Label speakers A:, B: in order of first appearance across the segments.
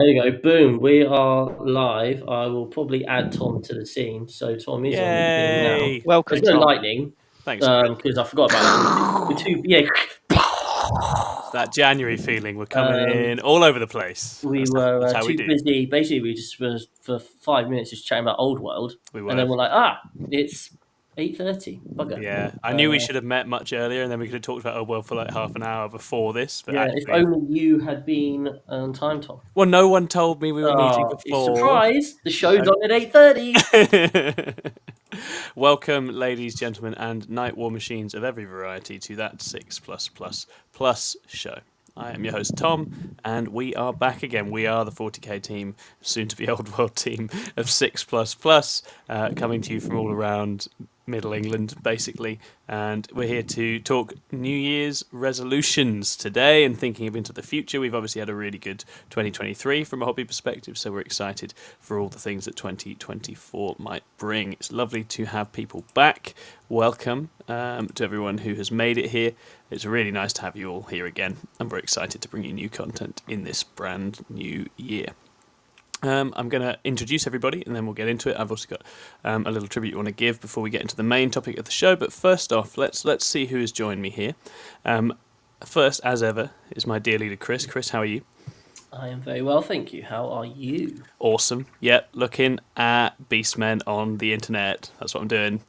A: There you go. Boom. We are live. I will probably add Tom to the scene. So Tom is on the scene now.
B: Yay!
A: There's
C: Welcome,
A: no
C: Tom.
A: lightning
B: Thanks,
A: because I forgot about that. Yeah.
B: It's that January feeling. We're coming
A: Um,
B: in all over the place.
A: we
B: That's
A: were
B: that's how we
A: too
B: do.
A: busy. Basically, we just was for 5 minutes just chatting about Old World,
B: We
A: and
B: were.
A: then we're like, it's 8:30. Bugger.
B: Yeah, I knew we should have met much earlier, and then we could have talked about World for like half an hour before this. But
A: Yeah. If
B: actually,
A: only you had been on time, Tom.
B: well, no one told me we were meeting
A: Oh,
B: before.
A: surprise! The show's on at 8:30.
B: Welcome, ladies, gentlemen, and night war machines of every variety to that 6+++ show. I am your host, Tom, and we are back again. We are the 40k team, soon to be Old World team of 6++, coming to you from all around Middle England, basically. And we're here to talk New Year's resolutions today and thinking into the future. We've obviously had a really good 2023 from a hobby perspective, so we're excited for all the things that 2024 might bring. It's lovely to have people back. Welcome to everyone who has made it here. It's really nice to have you all here again, and we're excited to bring you new content in this brand new year. I'm going to introduce everybody and then we'll get into it. I've also got a little tribute you want to give before we get into the main topic of the show. But first off, let's see who has joined me here. First, as ever, is my dear leader, Chris. Chris, how are you?
A: I am very well, thank you. How are you?
B: Awesome. Yep, looking at Beastmen on the internet. That's what I'm doing.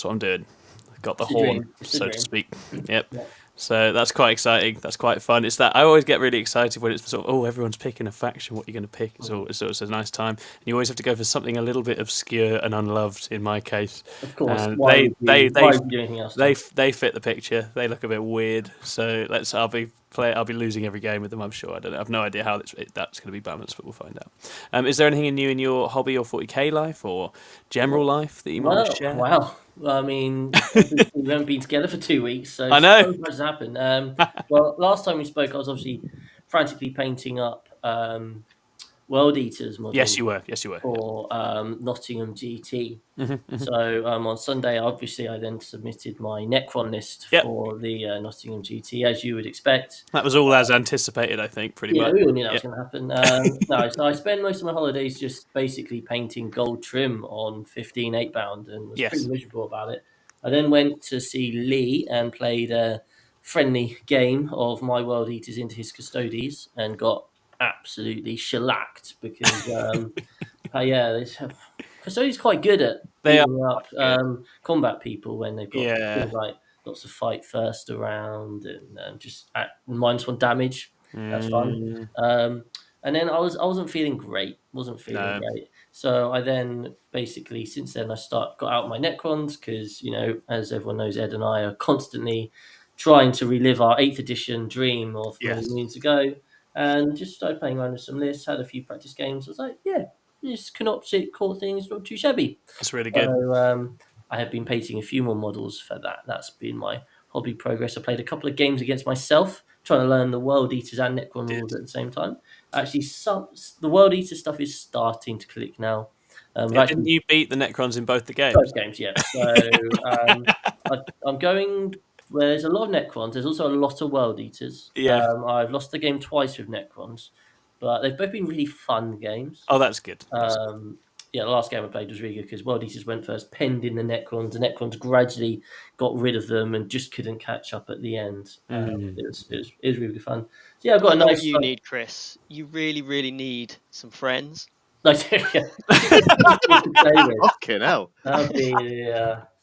B: I've got the horn, so to speak. Yep.
A: Yeah.
B: So that's quite exciting. That's quite fun. It's that I always get really excited when it's sort of, everyone's picking a faction. What are you going to pick? It's a nice time. And you always have to go for something a little bit obscure and unloved. In my case,
A: Of course.
B: and
A: Why would you do anything else?
B: they fit the picture. They look a bit weird. So I'll be losing every game with them. I'm sure. I don't know. I've no idea how that's going to be balanced, but we'll find out. Is there anything new in your hobby or 40k life or general life that you might want to share?
A: Wow. I mean, we haven't been together for 2 weeks, so
B: I know.
A: so much has happened. Well, last time we spoke, I was obviously frantically painting up World Eaters models.
B: Yes, you were.
A: For Nottingham GT.
B: Mm-hmm.
A: So on Sunday, obviously, I then submitted my Necron list for the Nottingham GT, as you would expect.
B: That was all as anticipated, I think, pretty much.
A: Yeah, we all knew that was going to happen. No, so I spent most of my holidays just basically painting gold trim on 15 8-bound and was pretty miserable about it. I then went to see Lee and played a friendly game of My World Eaters into his Custodes and got absolutely shellacked because, Custodes quite good at beating up combat people when they've got things like lots of fight first around and just at -1 damage. That's fun. And then I wasn't feeling great. So I then basically since then got out my Necrons because as everyone knows, Ed and I are constantly trying to relive our 8th edition dream of many moons ago, and just started playing around with some lists. Had a few practice games. I was like, this Canoptic core thing is not too shabby.
B: That's really good.
A: So I have been painting a few more models for that. That's been my hobby progress. I played a couple of games against myself, trying to learn the World Eaters and Necron rules at the same time. Actually, the World Eater stuff is starting to click now.
B: Didn't you beat the Necrons in both the games?
A: Both games, yeah. So I'm going where there's a lot of Necrons. There's also a lot of World Eaters.
B: Yeah.
A: I've lost the game twice with Necrons, but they've both been really fun games.
B: Oh, that's good.
A: The last game I played was really good because World Eaters went first, penned in the Necrons. The Necrons gradually got rid of them and just couldn't catch up at the end. It was really good fun. So, yeah, I've got a nice.
C: What you need, Chris. You really, really need some friends.
D: Fucking hell.
A: That'd be,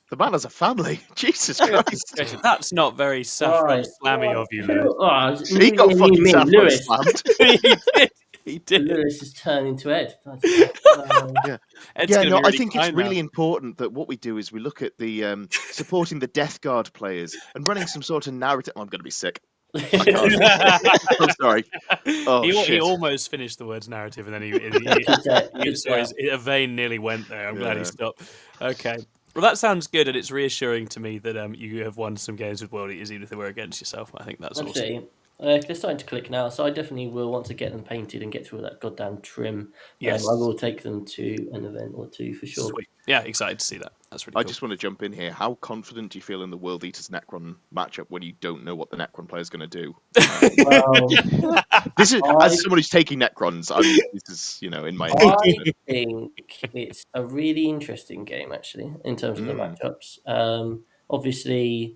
D: The man has a family. Jesus Christ.
B: That's not very saffron slammy of you, Lewis.
D: He got fucking saffron slammed.
B: He did.
A: Lewis has turned into Ed.
D: I think it's really important that what we do is we look at the supporting the Death Guard players and running some sort of narrative. I'm going to be sick. I'm sorry.
B: He almost finished the words narrative, and then a vein nearly went there. I'm glad he stopped. Okay. Well, that sounds good, and it's reassuring to me that you have won some games with World Eaters, even if they were against yourself. I think that's awesome.
A: They're starting to click now, so I definitely will want to get them painted and get through that goddamn trim.
B: Yes.
A: I will take them to an event or two for sure.
B: Sweet. Yeah, excited to see that. That's really cool.
D: I just want to jump in here. How confident do you feel in the World Eaters Necron matchup when you don't know what the Necron player is going to do? This is as someone who's taking Necrons. This is in my.
A: I think it's a really interesting game actually in terms of the matchups. Obviously,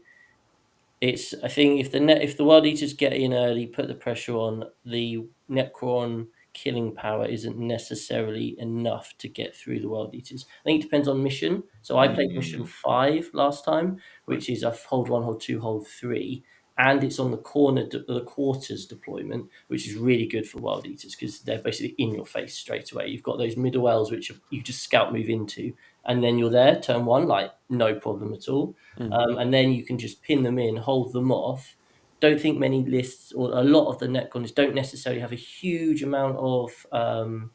A: I think if the World Eaters get in early, put the pressure on, the Necron killing power isn't necessarily enough to get through the World Eaters. I think it depends on mission. So I played mission 5 last time, which is a hold 1, hold 2, hold 3, and it's on the quarters deployment, which is really good for World Eaters because they're basically in your face straight away. You've got those middle wells which you just scout move into, and then you're there turn 1, like no problem at all. And then you can just pin them in, hold them off. Don't think many lists or a lot of the Necrons don't necessarily have a huge amount of kind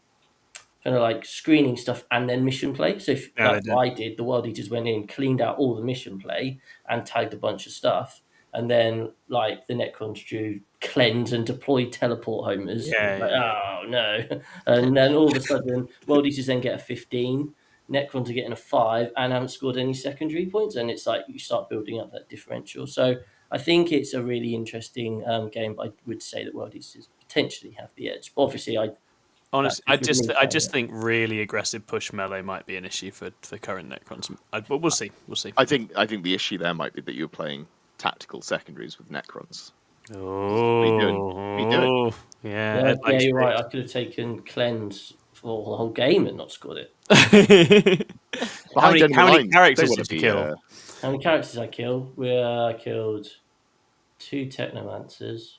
A: of like screening stuff and then mission play. So if like I did, the World Eaters went in, cleaned out all the mission play and tagged a bunch of stuff. And then like the Necrons drew cleanse and deploy teleport homers. Oh no. And then all of a sudden World Eaters then get a 15. Necrons are getting a 5 and haven't scored any secondary points. And it's like you start building up that differential. So I think it's a really interesting game, but I would say that World Eaters potentially have the edge. But obviously,
B: I just think really aggressive push melee might be an issue for current Necrons. But we'll see.
D: I think the issue there might be that you're playing tactical secondaries with Necrons.
B: Oh, yeah,
A: you're right. I could have taken cleanse for the whole game and not scored it.
B: How many characters did you kill?
A: How many characters I killed? I killed 2 Technomancers.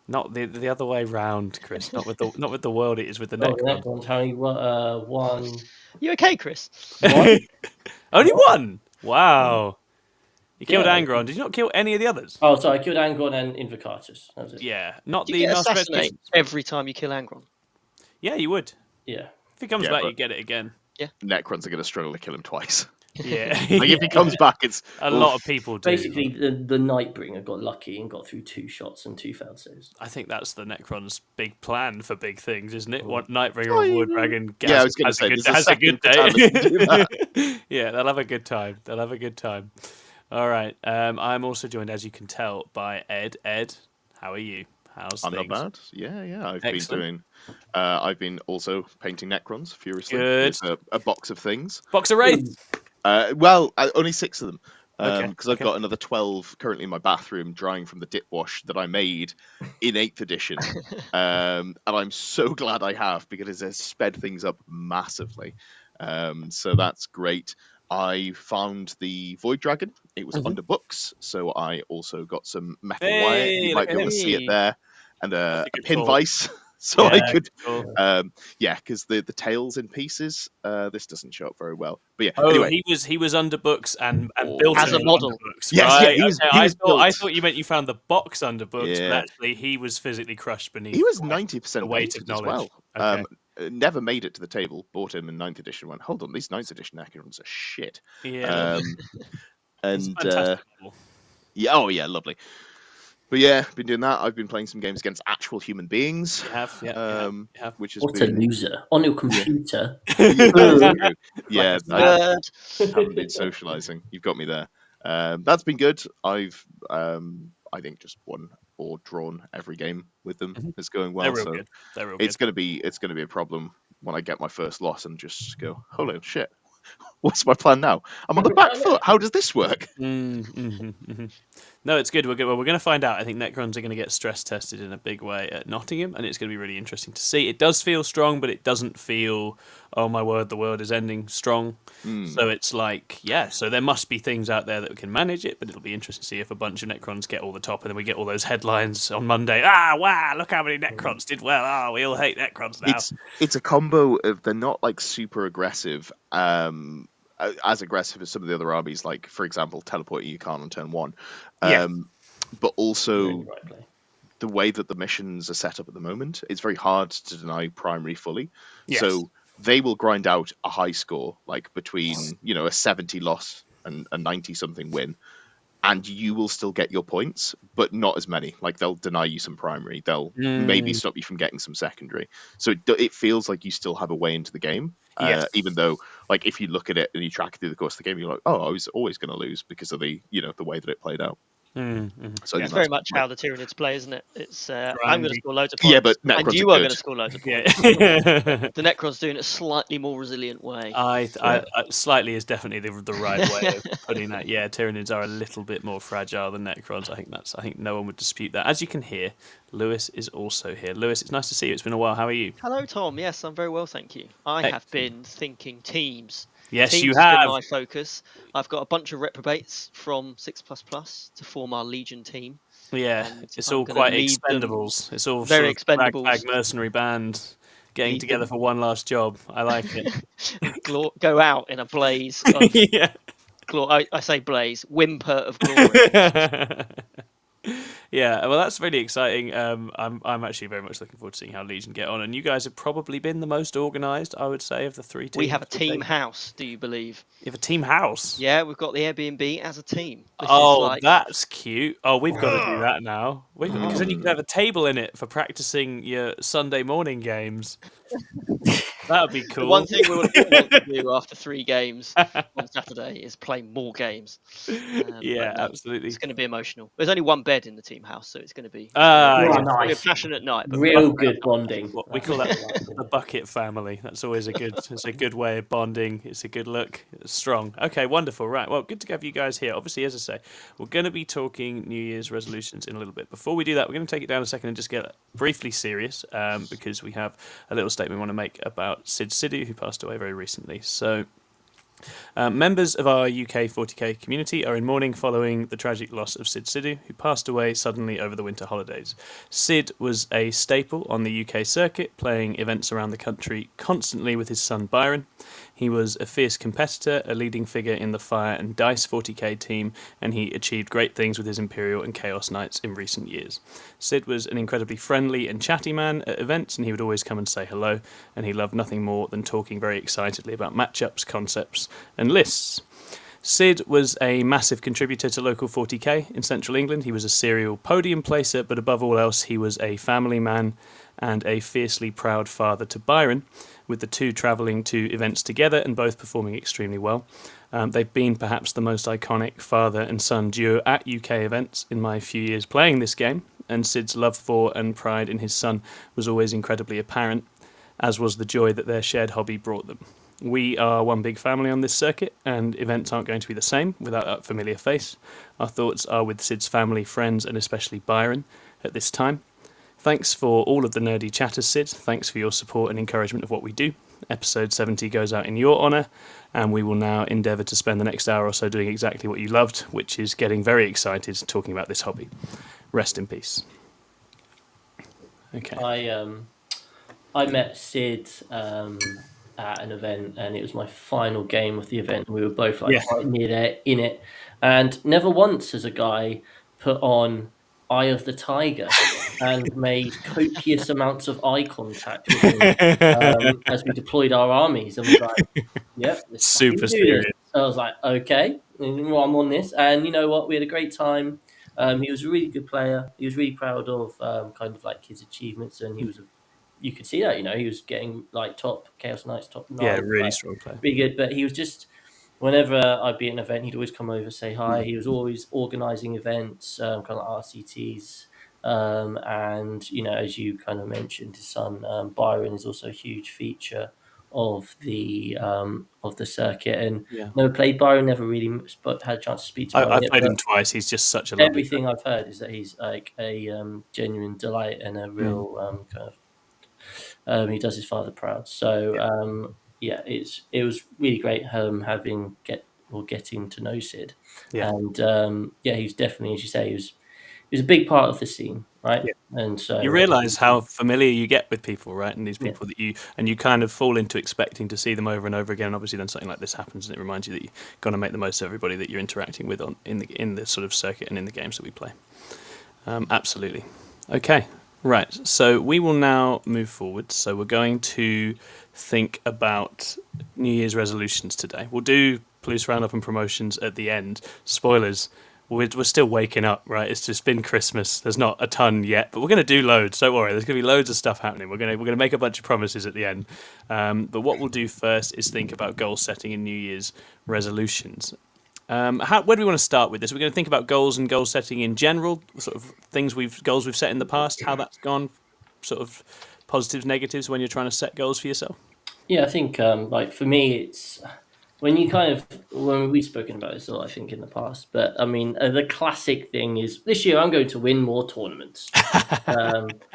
B: Not the other way round, Chris. Not with the World Eaters, with the Necrons.
A: How many? 1.
C: You okay, Chris?
A: 1?
B: Only 1. Wow. You killed Angron. Did you not kill any of the others?
A: Oh, sorry. I killed Angron and Invocatus. That was it.
B: Yeah, not
C: Do you get assassinate every time you kill Angron?
B: Yeah, you would.
A: Yeah.
B: If he comes back, you get it again.
C: Yeah.
D: Necrons are going to struggle to kill him twice.
B: Yeah.
D: Like if he comes back, it's
B: a lot of people do.
A: Basically, the Nightbringer got lucky and got through 2 shots and 2 failed saves.
B: I think that's the Necron's big plan for big things, isn't it? What Nightbringer or Wood Dragon
D: has
B: a good day. Yeah, they'll have a good time. All right. I'm also joined, as you can tell, by Ed. Ed, how are you? How's things?
D: I'm not bad. Yeah. I've been also painting Necrons furiously.
B: Good.
D: It's a box of things.
B: Box of Wraiths?
D: Only 6 of them. Because I've
B: Okay.
D: got another 12 currently in my bathroom drying from the dip wash that I made in 8th edition. And I'm so glad I have because it has sped things up massively. So that's great. I found the Void Dragon. It was under books, so I also got some metal wire. You might be able to see it there. And a pin vice. So I could, because the tail's in pieces. This doesn't show up very well, but yeah.
B: Oh,
D: anyway,
B: he was under books and built
C: as a model.
B: Books,
D: yes,
B: right?
D: he was
B: I thought you meant you found the box under books, but actually he was physically crushed beneath.
D: He was 90%
B: the weight of
D: as
B: knowledge.
D: well.
B: Okay.
D: Never made it to the table. Bought him in 9th edition. Went, hold on, these 9th edition Necrons are shit.
B: Yeah,
D: and
B: yeah,
D: lovely. But yeah, been doing that. I've been playing some games against actual human beings.
B: You have.
D: Which is
A: what a loser on your computer.
D: Yeah, I haven't been socializing. You've got me there. That's been good. I've I think just won or drawn every game with them. It's going well.
B: They're real good.
D: It's gonna be a problem when I get my first loss and just go, holy shit. What's my plan now? I'm on the back foot. How does this work?
B: No, it's good. We're going to find out. I think Necrons are going to get stress tested in a big way at Nottingham, and it's going to be really interesting to see. It does feel strong, but it doesn't feel, oh my word, the world is ending strong. So it's like, so there must be things out there that can manage it, but it'll be interesting to see if a bunch of Necrons get all the top, and then we get all those headlines on Monday. Wow, look how many Necrons did well. We all hate Necrons now.
D: It's a combo of they're not like super aggressive, as aggressive as some of the other armies, like for example, teleporting you can't on turn 1. But also the way that the missions are set up at the moment, it's very hard to deny primary fully.
B: Yes.
D: So they will grind out a high score, like between a 70 loss and a 90 something win, and you will still get your points, but not as many. Like, they'll deny you some primary, they'll maybe stop you from getting some secondary. So it feels like you still have a way into the game.
B: Yes.
D: Even though, like, if you look at it and you track it through the course of the game, you're like, oh, I was always going to lose because of the way that it played out.
C: So it's very much how the Tyranids play, isn't it? It's I'm going to score loads of points,
D: yeah, but Necrons
C: and you are going to score loads of points.
B: Yeah.
C: The Necrons do it in a slightly more resilient way.
B: I slightly is definitely the right way of putting that. Yeah, Tyranids are a little bit more fragile than Necrons. I think no one would dispute that. As you can hear, Lewis is also here. Lewis, it's nice to see you. It's been a while. How are you?
C: Hello, Tom. Yes, I'm very well, thank you. I have been thinking teams.
B: Yes,
C: teams
B: you
C: has
B: have.
C: been my focus. I've got a bunch of reprobates from 6++ to form our Legion team.
B: Yeah, it's all quite expendables. It's all
C: very
B: sort of
C: expendables.
B: ragtag mercenary band getting together for one last job. I like it.
C: Go out in a blaze. Of I say blaze, whimper of glory.
B: Yeah, well, that's really exciting. I'm actually very much looking forward to seeing how Legion get on. And you guys have probably been the most organised, I would say, of the three teams.
C: We have a team house, do you believe?
B: You have a team house?
C: Yeah, we've got the Airbnb as a team.
B: That's cute. Oh, we've got to do that now. Because then you can have a table in it for practicing your Sunday morning games. That would be cool.
C: The one thing we want to do after 3 games on Saturday is play more games.
B: Absolutely.
C: It's going to be emotional. There's only one bed in the team house, so it's going to be
A: nice.
C: a passionate night. But
A: real good bonding.
B: We call that the bucket family. That's always a good way of bonding. It's a good look. It's strong. Okay, wonderful. Right. Well, good to have you guys here. Obviously, as I say, we're going to be talking New Year's resolutions in a little bit. Before we do that, we're going to take it down a second and just get briefly serious because we have a little statement we want to make about Sid Sidhu, who passed away very recently. So, members of our UK 40k community are in mourning following the tragic loss of Sid Sidhu, who passed away suddenly over the winter holidays. Sid was a staple on the UK circuit, playing events around the country constantly with his son Byron. He was a fierce competitor, a leading figure in the Fire and Dice 40k team, and he achieved great things with his Imperial and Chaos Knights in recent years. Sid was an incredibly friendly and chatty man at events, and he would always come and say hello, and he loved nothing more than talking very excitedly about matchups, concepts, and lists. Sid was a massive contributor to local 40k in central England. He was a serial podium placer, but above all else, he was a family man and a fiercely proud father to Byron, with the two travelling to events together and both performing extremely well. They've been perhaps the most iconic father and son duo at UK events in my few years playing this game, and Sid's love for and pride in his son was always incredibly apparent, as was the joy that their shared hobby brought them. We are one big family on this circuit, and events aren't going to be the same without that familiar face. Our thoughts are with Sid's family, friends, and especially Byron at this time. Thanks for all of the nerdy chatters, Sid. Thanks for your support and encouragement of what we do. Episode 70 goes out in your honour, and we will now endeavour to spend the next hour or so doing exactly what you loved, which is getting very excited talking about this hobby. Rest in peace. Okay.
A: I met Sid at an event, and it was my final game of the event. We were both right near there in it, and never once has a guy put on Eye of the Tiger and made copious amounts of eye contact with him as we deployed our armies, and was like, "Yep,
B: super serious."
A: So I was like, "Okay, well, I'm on this," and you know what? We had a great time. He was a really good player. He was really proud of kind of like his achievements, and you could see that, he was getting like top Chaos Knights, top 9.
B: Yeah, really strong player.
A: Really good, but he was just, whenever I'd be at an event, he'd always come over, say hi. He was always organising events, kind of like RCTs. And, as you kind of mentioned, his son, Byron, is also a huge feature of the circuit. And never played Byron, never really had a chance to speak to him.
B: I've played him twice. He's just such a lovely
A: everything I've heard is that he's like a genuine delight and a real kind of... he does his father proud. So, it was really great getting to know Sid.
B: Yeah.
A: And, he's definitely, as you say, he was a big part of the scene, right?
B: Yeah.
A: And so
B: you realise how familiar you get with people, right? And these people that you kind of fall into expecting to see them over and over again. And obviously, then something like this happens, and it reminds you that you've got to make the most of everybody that you're interacting with in the sort of circuit and in the games that we play. Absolutely. Okay. Right, so we will now move forward. So we're going to think about New Year's resolutions today. We'll do Police Roundup and promotions at the end. Spoilers, we're still waking up, right? It's just been Christmas. There's not a ton yet, but we're going to do loads. Don't worry. There's going to be loads of stuff happening. We're going to make a bunch of promises at the end. But what we'll do first is think about goal setting and New Year's resolutions. Where do we want to start with this? We're going to think about goals and goal setting in general, sort of goals we've set in the past, how that's gone, sort of positives, negatives when you're trying to set goals for yourself.
A: Yeah, I think for me, it's when we've spoken about this a lot, I think, in the past. But I mean, the classic thing is this year I'm going to win more tournaments,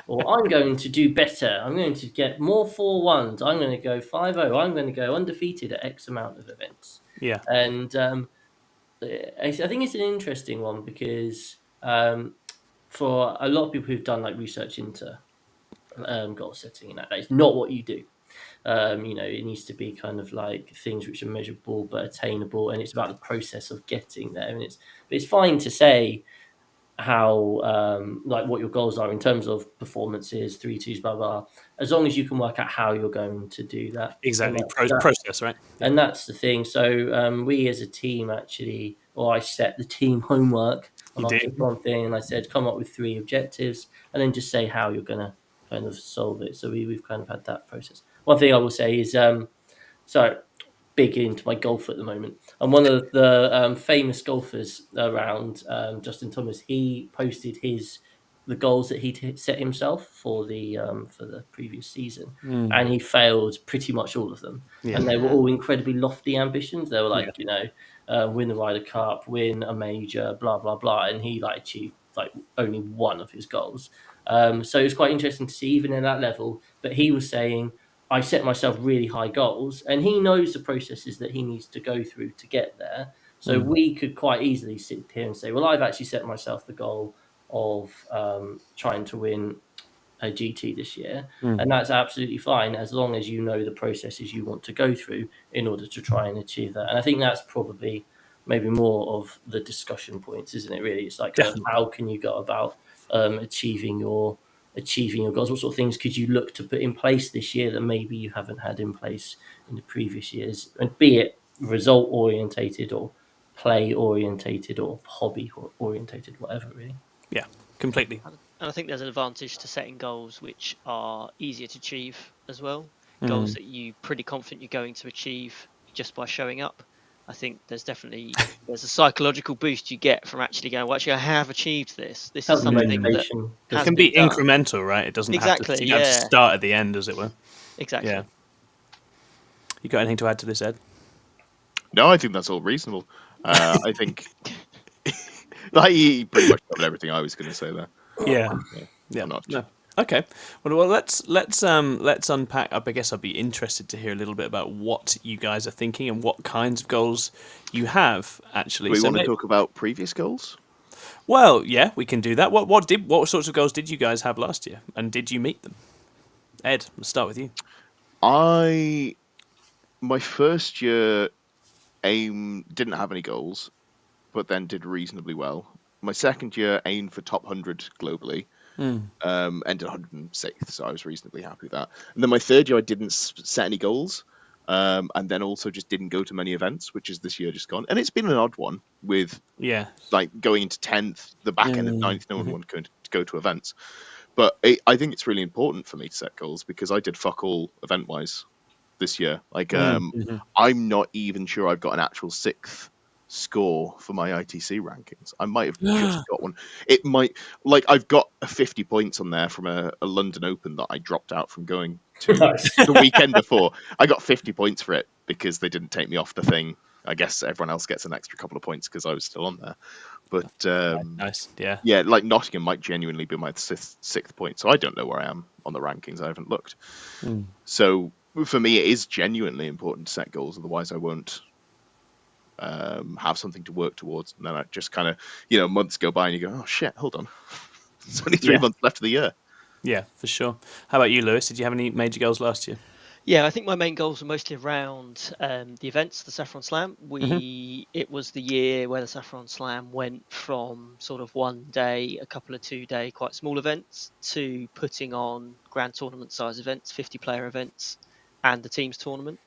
A: or I'm going to do better. I'm going to get more 4-1s. I'm going to go 5-0. I'm going to go undefeated at X amount of events.
B: Yeah,
A: and I think it's an interesting one because for a lot of people who've done research into goal setting and that is not what you do. It needs to be kind of like things which are measurable but attainable, and it's about the process of getting there. And it's fine to say how what your goals are in terms of performances, 3-2s, blah blah, as long as you can work out how you're going to do that.
B: Exactly, process, right?
A: And that's the thing. So we as a team I set the team homework on our one thing, and I said come up with 3 objectives, and then just say how you're going to kind of solve it. So we've kind of had that process. One thing I will say is, big into my golf at the moment, and one of the famous golfers around, Justin Thomas, he posted the goals that he'd set himself for the previous season, and he failed pretty much all of them, and they were all incredibly lofty ambitions. They were win the Ryder Cup, win a major, blah blah blah, and he achieved only one of his goals. So it was quite interesting to see even in that level. But he was saying, I set myself really high goals, and he knows the processes that he needs to go through to get there. So we could quite easily sit here and say, well, I've actually set myself the goal of trying to win a GT this year. And that's absolutely fine as long as you know the processes you want to go through in order to try and achieve that. And I think that's probably maybe more of the discussion points, isn't it, really? It's how can you go about achieving your goals? What sort of things could you look to put in place this year that maybe you haven't had in place in the previous years, and be it result orientated or play orientated or hobby orientated, whatever, really.
B: Yeah, completely.
C: And I think there's an advantage to setting goals which are easier to achieve as well. Goals that you're pretty confident you're going to achieve just by showing up. I think there's a psychological boost you get from actually going, well, actually, I have achieved this. This is something that
B: it can be incremental, right? It doesn't have to start at the end, as it were.
C: Exactly.
B: Yeah. You got anything to add to this, Ed?
D: No, I think that's all reasonable. I think he pretty much covered everything I was going to say there.
B: Yeah. No. Okay. Well, let's unpack. I guess I'd be interested to hear a little bit about what you guys are thinking and what kinds of goals you have. Actually,
D: do we want to talk about previous goals?
B: Well, yeah, we can do that. What sorts of goals did you guys have last year, and did you meet them? Ed, let's start with you.
D: My first year didn't have any goals, but then did reasonably well. My second year aimed for top 100 globally. Ended 106th, so I was reasonably happy with that. And then my third year, I didn't set any goals, and then also just didn't go to many events, which is this year just gone. And it's been an odd one with going into 10th, the back end of 9th, no one wanted to go to events. But I think it's really important for me to set goals because I did fuck all event-wise this year. I'm not even sure I've got an actual 6th score for my ITC rankings. I might have just got one. It might, I've got 50 points on there from a London Open that I dropped out from going to the weekend before. I got 50 points for it because they didn't take me off the thing. I guess everyone else gets an extra couple of points because I was still on there. But
B: nice,
D: Nottingham might genuinely be my sixth point. So I don't know where I am on the rankings. I haven't looked. So for me, it is genuinely important to set goals. Otherwise, I won't have something to work towards. And then I just kind of, months go by and you go, oh shit, hold on. There's only 3 months left of the year.
B: Yeah, for sure. How about you, Lewis? Did you have any major goals last year?
C: Yeah, I think my main goals were mostly around the events, the Saffron Slam. It was the year where the Saffron Slam went from sort of one day, a couple of 2-day, quite small events, to putting on grand tournament size events, 50-player events, and the teams tournament.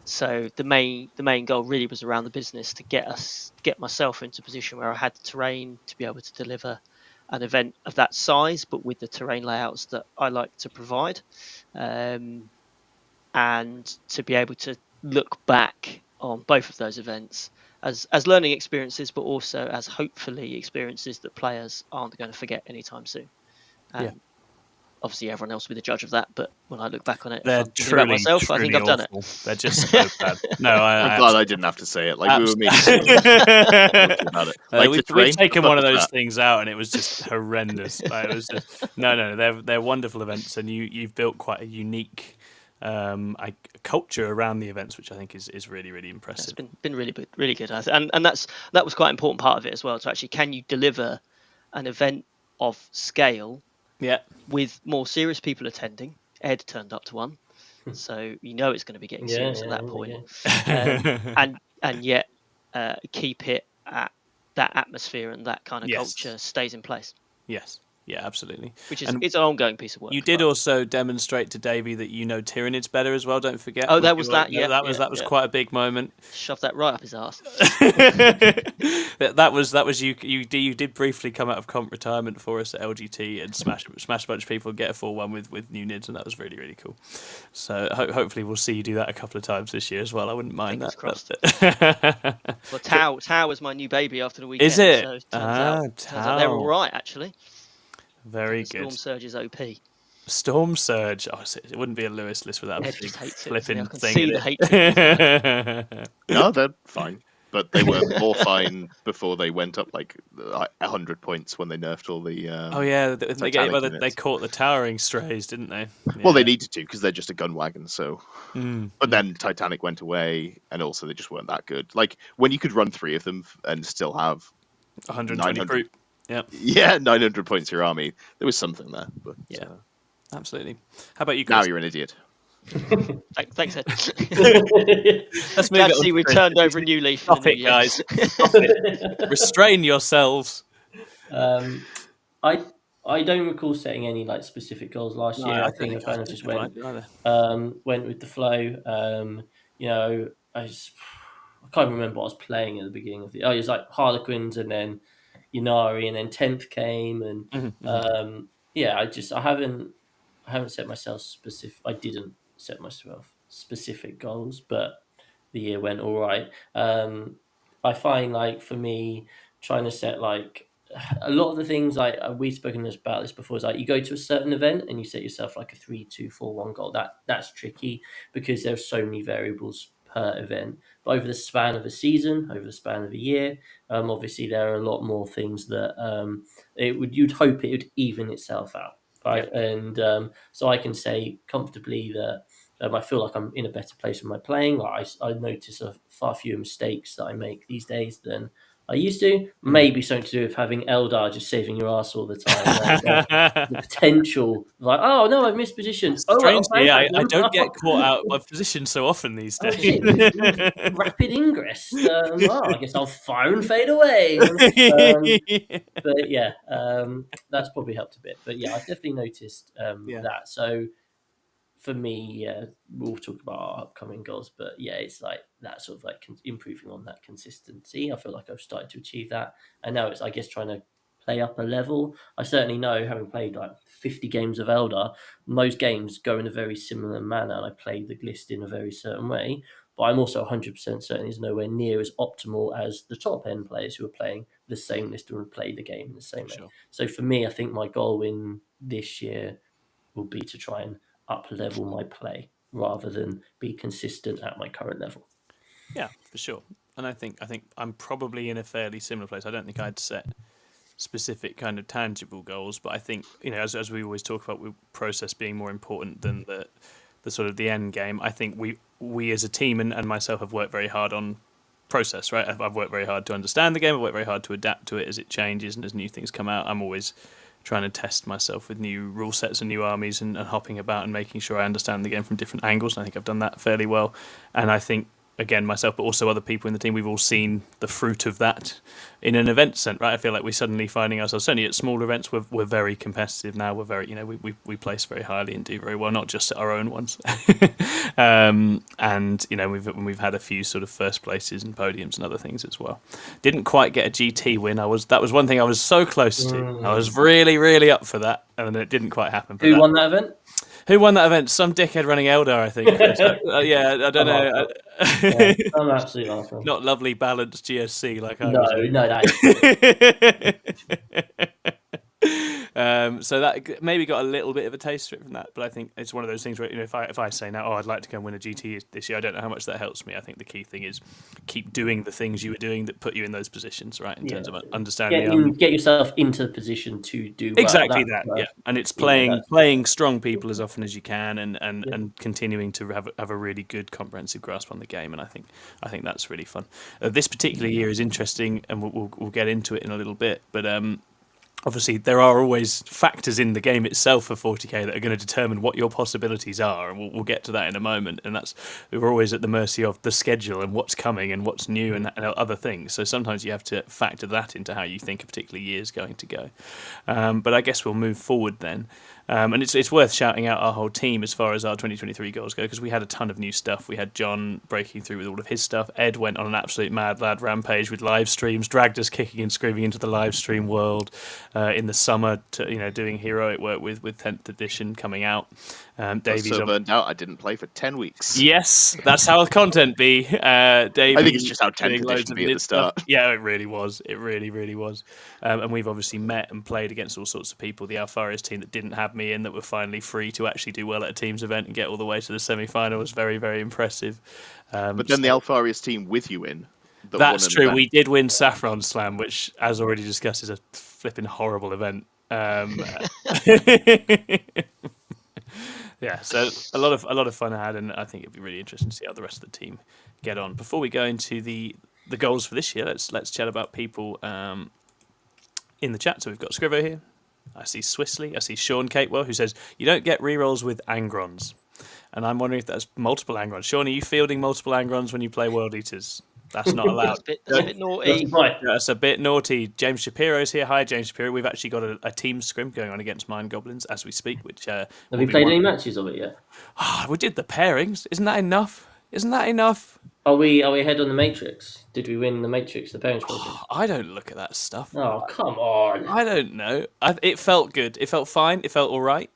C: So the main goal really was around the business to get myself into a position where I had the terrain to be able to deliver an event of that size, but with the terrain layouts that I like to provide, and to be able to look back on both of those events as learning experiences, but also as hopefully experiences that players aren't going to forget anytime soon. And obviously everyone else will be the judge of that, but when I look back on it,
B: they're
C: if I'm thinking about myself, I think I've done it.
B: They're just so bad. No,
D: I'm glad I didn't have to say it. Like we were making about it. Like
B: we've taken one of those things out, and it was just horrendous. Like, it was just no. They're wonderful events, and you've built quite a unique culture around the events, which I think is really, really impressive.
C: It's been really good, and that was quite an important part of it as well. So actually, can you deliver an event of scale?
B: Yeah.
C: With more serious people attending. Ed turned up to one, so you know it's going to be getting serious at that point. And yet keep it at that atmosphere and that kind of culture stays in place.
B: Yes. Yeah, absolutely.
C: Which is it's an ongoing piece of work.
B: You did also demonstrate to Davey that you know Tyranids better as well. Don't forget.
C: Oh, that was that. Yeah,
B: that was quite a big moment.
C: Shoved that right up his arse.
B: that was you. You did briefly come out of comp retirement for us at LGT and smash a bunch of people, and get a 4-1 with new Nids, and that was really, really cool. So hopefully we'll see you do that a couple of times this year as well. I wouldn't mind that.
C: Crossed. Well, Tau was my new baby after the weekend.
B: Is it?
C: So turns out they're all right actually.
B: Very good.
C: Storm Surge is OP.
B: Storm Surge. Oh, it wouldn't be a Lewis list without a big flipping thing.
C: See the hate.
D: No, they're fine. But they were more fine before they went up like 100 points when they nerfed all the.
B: They caught the towering strays, didn't they? Yeah.
D: Well, they needed to because they're just a gun wagon. So, but then Titanic went away, and also they just weren't that good. Like when you could run 3 of them and still have
B: 120 group.
D: Yeah, 900 points your army. There was something there. But,
B: absolutely. How about you, Chris?
D: Now you're an idiot.
C: Thanks, Ed.
B: Let's move
C: it. We turned over a new leaf.
B: Stop it, guys. Stop it. Restrain yourselves.
A: I don't recall setting any like specific goals last year. I think I kind of just went with the flow. I can't remember what I was playing at the beginning of it was like Harlequins and then Ynnari, and then 10th came, and I haven't set myself specific. I didn't set myself specific goals, but the year went all right. I find like for me, trying to set like a lot of the things like we've spoken about this before is like you go to a certain event and you set yourself like a 3-2-4-1 goal. That's tricky because there's so many variables per event. But over the span of a season, over the span of a year, obviously there are a lot more things that you'd hope it would even itself out, right? Yeah. And so I can say comfortably that I feel like I'm in a better place with my playing. Like I notice far fewer mistakes that I make these days than I used to. Maybe something to do with having Eldar just saving your ass all the time. Like, the potential, like, oh no, I've missed positions.
B: Strangely, I don't get caught out of position so often these days.
A: Rapid ingress. I guess I'll fire and fade away. But yeah, that's probably helped a bit. But yeah, I've definitely noticed that. So for me, we'll talk about our upcoming goals, but yeah, it's like that sort of like improving on that consistency. I feel like I've started to achieve that, and now it's, I guess, trying to play up a level. I certainly know, having played like 50 games of Eldar, most games go in a very similar manner, and I play the list in a very certain way, but I'm also 100% certain it's nowhere near as optimal as the top end players who are playing the same list and play the game in the same way. So for me, I think my goal in this year will be to try and up level my play rather than be consistent at my current level.
B: Yeah, for sure. And I think I'm probably in a fairly similar place. I don't think I'd set specific kind of tangible goals, but I think, as we always talk about, with process being more important than the sort of the end game. I think we as a team and myself have worked very hard on process, right? I've worked very hard to understand the game. I've worked very hard to adapt to it as it changes and as new things come out. I'm always trying to test myself with new rule sets and new armies and hopping about and making sure I understand the game from different angles. And I think I've done that fairly well. And I think again, myself, but also other people in the team, we've all seen the fruit of that in an event sense, right? I feel like we're suddenly finding ourselves, certainly at smaller events, we're very competitive now. We're very, we place very highly and do very well, not just at our own ones. And we've had a few sort of first places and podiums and other things as well. Didn't quite get a GT win. That was one thing I was so close to. I was really, really up for that, and it didn't quite happen.
A: Who won that event?
B: Who won that event? Some dickhead running Eldar, I think. Yeah, I don't know.
A: Yeah, I'm absolutely awesome.
B: Not lovely balanced GSC like I
A: No,
B: that is. So that maybe got a little bit of a taste for it from that, but I think it's one of those things where if I say now, I'd like to go and win a GT this year, I don't know how much that helps me. I think the key thing is keep doing the things you were doing that put you in those positions, right? In terms of understanding,
A: get yourself into the position to do
B: exactly that. Yeah, and it's playing strong people as often as you can, and continuing to have a really good comprehensive grasp on the game, and I think that's really fun. This particular year is interesting, and we'll get into it in a little bit, but obviously, there are always factors in the game itself for 40k that are going to determine what your possibilities are, and we'll get to that in a moment. And we're always at the mercy of the schedule and what's coming and what's new and other things. So sometimes you have to factor that into how you think a particular year is going to go. But I guess we'll move forward then. And it's worth shouting out our whole team as far as our 2023 goals go, because we had a ton of new stuff. We had John breaking through with all of his stuff. Ed went on an absolute mad lad rampage with live streams, dragged us kicking and screaming into the live stream world in the summer, doing heroic work with 10th edition coming out.
D: Davey's so burned out I didn't play for 10 weeks.
B: Yes, that's how content be. Davey,
D: I think it's just how 10th edition be at the start.
B: Yeah, it really was. It really, really was. And we've obviously met and played against all sorts of people. The Alfarius team that didn't have me in, that were finally free to actually do well at a teams event and get all the way to the semi-final, was very, very impressive.
D: But then the Alfarius team with you in.
B: That's true. We did win Saffron Slam, which, as already discussed, is a flipping horrible event. Yeah, so a lot of fun I had, and I think it'd be really interesting to see how the rest of the team get on. Before we go into the goals for this year, let's chat about people in the chat. So we've got Scrivo here. I see Swissley. I see Sean Catewell, who says you don't get rerolls with Angrons, and I'm wondering if that's multiple Angrons. Sean, are you fielding multiple Angrons when you play World Eaters? That's not allowed.
C: That's a bit naughty.
B: That's a bit naughty. James Shapiro's here. Hi, James Shapiro. We've actually got a team scrim going on against Mind Goblins as we speak. Which have
A: you played any matches of it yet?
B: We did the pairings. Isn't that enough?
A: Are we ahead on the Matrix? Did we win the Matrix, the pairings project?
B: I don't look at that stuff.
A: Oh, come on.
B: I don't know. It felt good. It felt fine. It felt all right.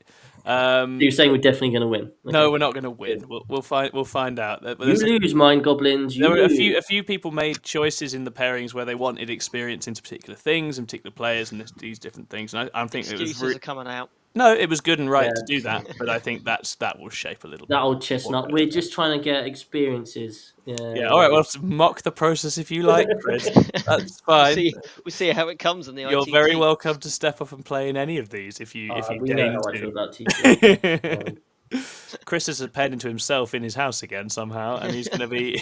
A: You're saying we're definitely going to win? Okay.
B: No, we're not going to win. We'll find out.
A: You lose, Mind Goblins.
B: There were a few people made choices in the pairings where they wanted experience into particular things and particular players and these different things. And I think
C: excuses are coming out.
B: No, it was good and right to do that, but I think that will shape a little bit.
A: That old chestnut. We're just trying to get experiences.
B: Yeah. All right. Well, mock the process if you like, Chris. That's fine.
C: We see how it comes in the.
B: You're very welcome to step up and play in any of these if you
A: we know how I feel about teaching.
B: Chris has paired into himself in his house again somehow, and he's going to be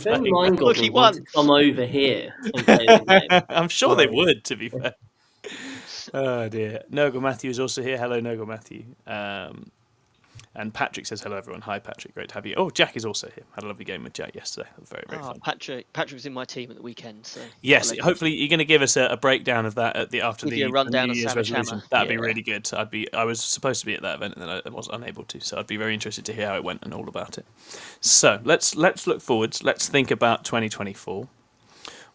A: playing. Mind Goblins want to come over here and play the game.
B: I'm sure they would, to be fair. Oh dear. Nogo Matthew is also here. Hello, Nogo Matthew. And Patrick says hello, everyone. Hi, Patrick. Great to have you. Oh, Jack is also here. Had a lovely game with Jack yesterday. It was very, very fun.
C: Patrick was in my team at the weekend. So
B: yes, hopefully you're going to give us a breakdown of that after the
C: rundown
B: New Year's
C: of
B: resolution. That'd be really good. I was supposed to be at that event and then I was unable to. So I'd be very interested to hear how it went and all about it. So let's look forwards. Let's think about 2024.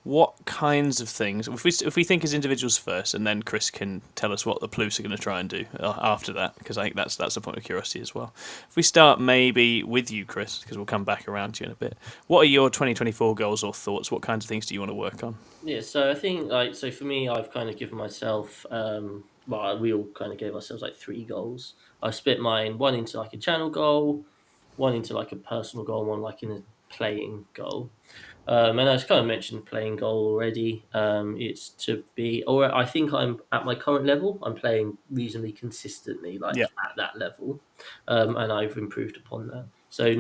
B: What kinds of things, if we think as individuals first, and then Chris can tell us what the Ploufs are going to try and do after that, because I think that's a point of curiosity as well. If we start maybe with you, Chris, because we'll come back around to you in a bit. What are your 2024 goals or thoughts? What kinds of things do you want to work on?
A: Yeah, so I think so for me, I've kind of given myself, we all kind of gave ourselves 3 goals. I split mine, one into a channel goal, one into a personal goal, and one in a playing goal. And I kind of mentioned playing goal already. It's to be, or I think I'm at my current level. I'm playing reasonably consistently, at that level, and I've improved upon that. So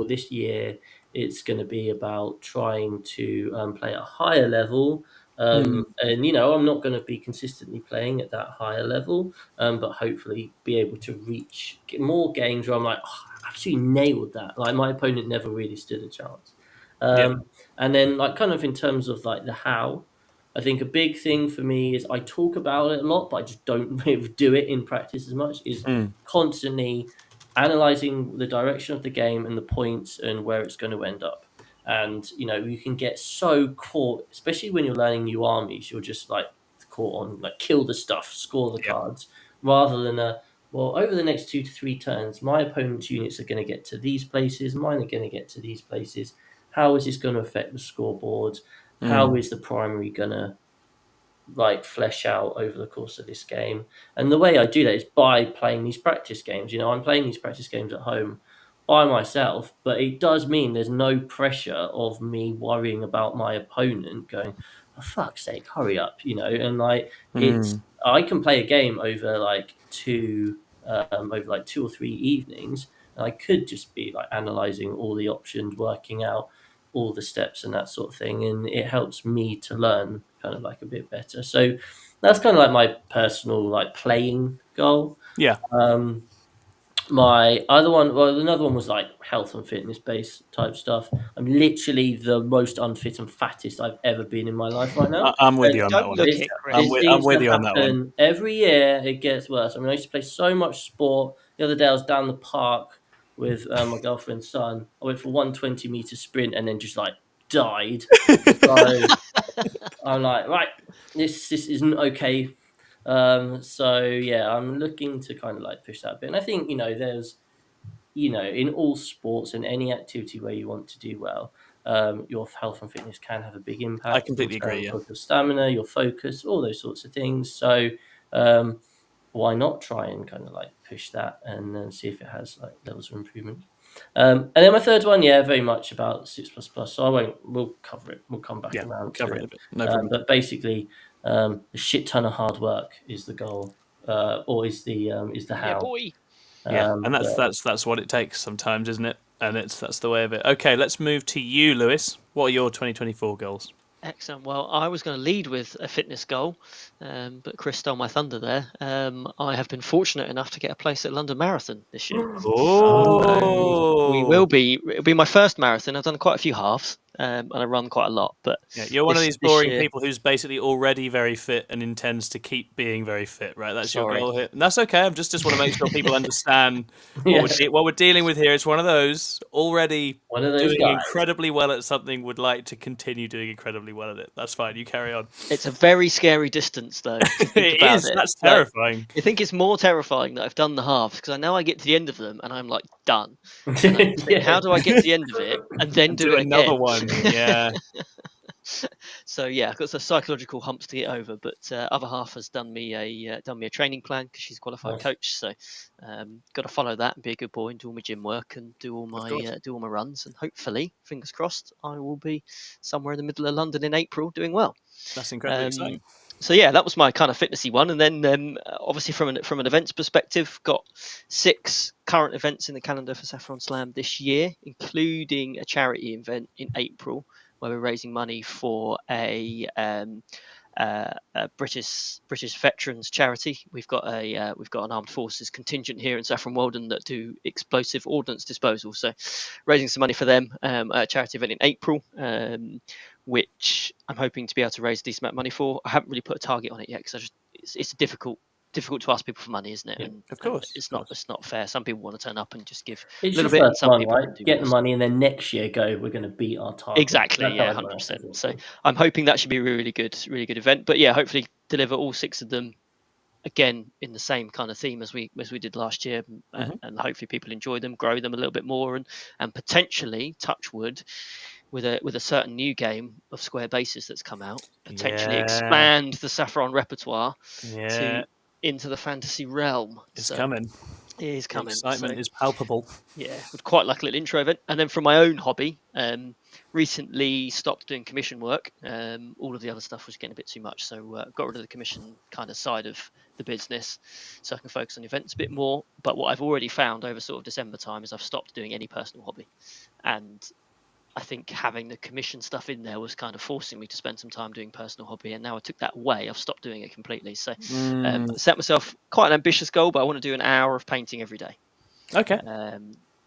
A: this year, it's going to be about trying to play at a higher level. And I'm not going to be consistently playing at that higher level, but hopefully be able to reach more games where I'm actually nailed that. Like my opponent never really stood a chance. And then like kind of in terms of like the how, I think a big thing for me is I talk about it a lot, but I just don't do it in practice as much, is constantly analyzing the direction of the game and the points and where it's going to end up. And, you know, you can get so caught, especially when you're learning new armies, you're just like caught on like kill the stuff, score the cards, rather than well, over the next 2 to 3 turns, my opponent's units are going to get to these places, mine are going to get to these places. How is this going to affect the scoreboard? How is the primary going to like flesh out over the course of this game? And the way I do that is by playing these practice games. You know, I'm playing these practice games at home by myself, but it does mean there's no pressure of me worrying about my opponent going, for fuck's sake, hurry up, you know. And like I can play a game over like 2 or 3 evenings, and I could just be like analyzing all the options, working out all the steps and that sort of thing, and it helps me to learn kind of like a bit better. So that's kind of like my personal like playing goal. My other one, well, another one was like health and fitness based type stuff. I'm literally the most unfit and fattest I've ever been in my life right now.
B: I'm with you on that one. I'm with you on that one.
A: Every year it gets worse. I mean, I used to play so much sport. The other day I was down the park with my girlfriend's son. I went for 120 meter sprint and then just like died. So I'm like, right, this isn't okay. So yeah, I'm looking to kind of like push that a bit. And I think, you know, there's, you know, in all sports and any activity where you want to do well, your health and fitness can have a big impact.
B: I completely agree. Yeah.
A: Your stamina, your focus, all those sorts of things. So why not try and kind of like push that and then see if it has like levels of improvement. And then my third one, very much about 6++. So we'll cover it. We'll come back around.
B: Cover it a bit. No problem.
A: But basically, a shit ton of hard work is the goal, or is the how.
C: Yeah, boy.
B: And that's what it takes sometimes, isn't it? And that's the way of it. Okay, let's move to you, Lewis. What are your 2024 goals?
C: Excellent. Well, I was going to lead with a fitness goal, but Chris stole my thunder there. I have been fortunate enough to get a place at London Marathon this year. It'll be my first marathon. I've done quite a few halves, and I run quite a lot. But
B: you're one of these boring people who's basically already very fit and intends to keep being very fit, right? That's your goal here. And that's okay. I just want to make sure people understand what we're dealing with here. It's one of those doing incredibly well at something, would like to continue doing incredibly well at it. That's fine. You carry on.
C: It's a very scary distance, though.
B: It is. That's terrifying.
C: I think it's more terrifying that I've done the halves, because I know I get to the end of them and I'm like done. How do I get to the end of it and then do it
B: another
C: again?
B: one? Yeah.
C: So I've got some psychological humps to get over, but other half has done me a training plan because she's a qualified coach. So got to follow that and be a good boy and do all my gym work and do all my runs, and hopefully, fingers crossed, I will be somewhere in the middle of London in April doing well.
B: That's incredibly exciting.
C: So that was my kind of fitnessy one, and then obviously from an events perspective, got 6 current events in the calendar for Saffron Slam this year, including a charity event in April where we're raising money for a British veterans charity. We've got an armed forces contingent here in Saffron Walden that do explosive ordnance disposal. So raising some money for them at a charity event in April, which I'm hoping to be able to raise a decent amount of money for. I haven't really put a target on it yet because it's difficult to ask people for money, isn't it?
B: Yeah,
C: and
B: of course,
C: it's not fair. Some people want to turn up and just give
A: a
C: little bit. Some people
A: get the money, and then next year we're going to beat our target.
C: Exactly, 100%. So I'm hoping that should be a really good event. But hopefully deliver all 6 of them again in the same kind of theme as we did last year, and hopefully people enjoy them, grow them a little bit more, and potentially, touch wood, with a certain new game of square bases that's come out, potentially expand the Saffron repertoire into the fantasy realm.
B: It's coming.
C: It is coming.
B: The excitement is palpable.
C: Yeah, would quite like a little intro event. And then from my own hobby, recently stopped doing commission work. All of the other stuff was getting a bit too much, so got rid of the commission kind of side of the business, so I can focus on events a bit more. But what I've already found over sort of December time is I've stopped doing any personal hobby, and I think having the commission stuff in there was kind of forcing me to spend some time doing personal hobby, and now I took that away. I've stopped doing it completely. So set myself quite an ambitious goal, but I want to do an hour of painting every day.
B: Okay.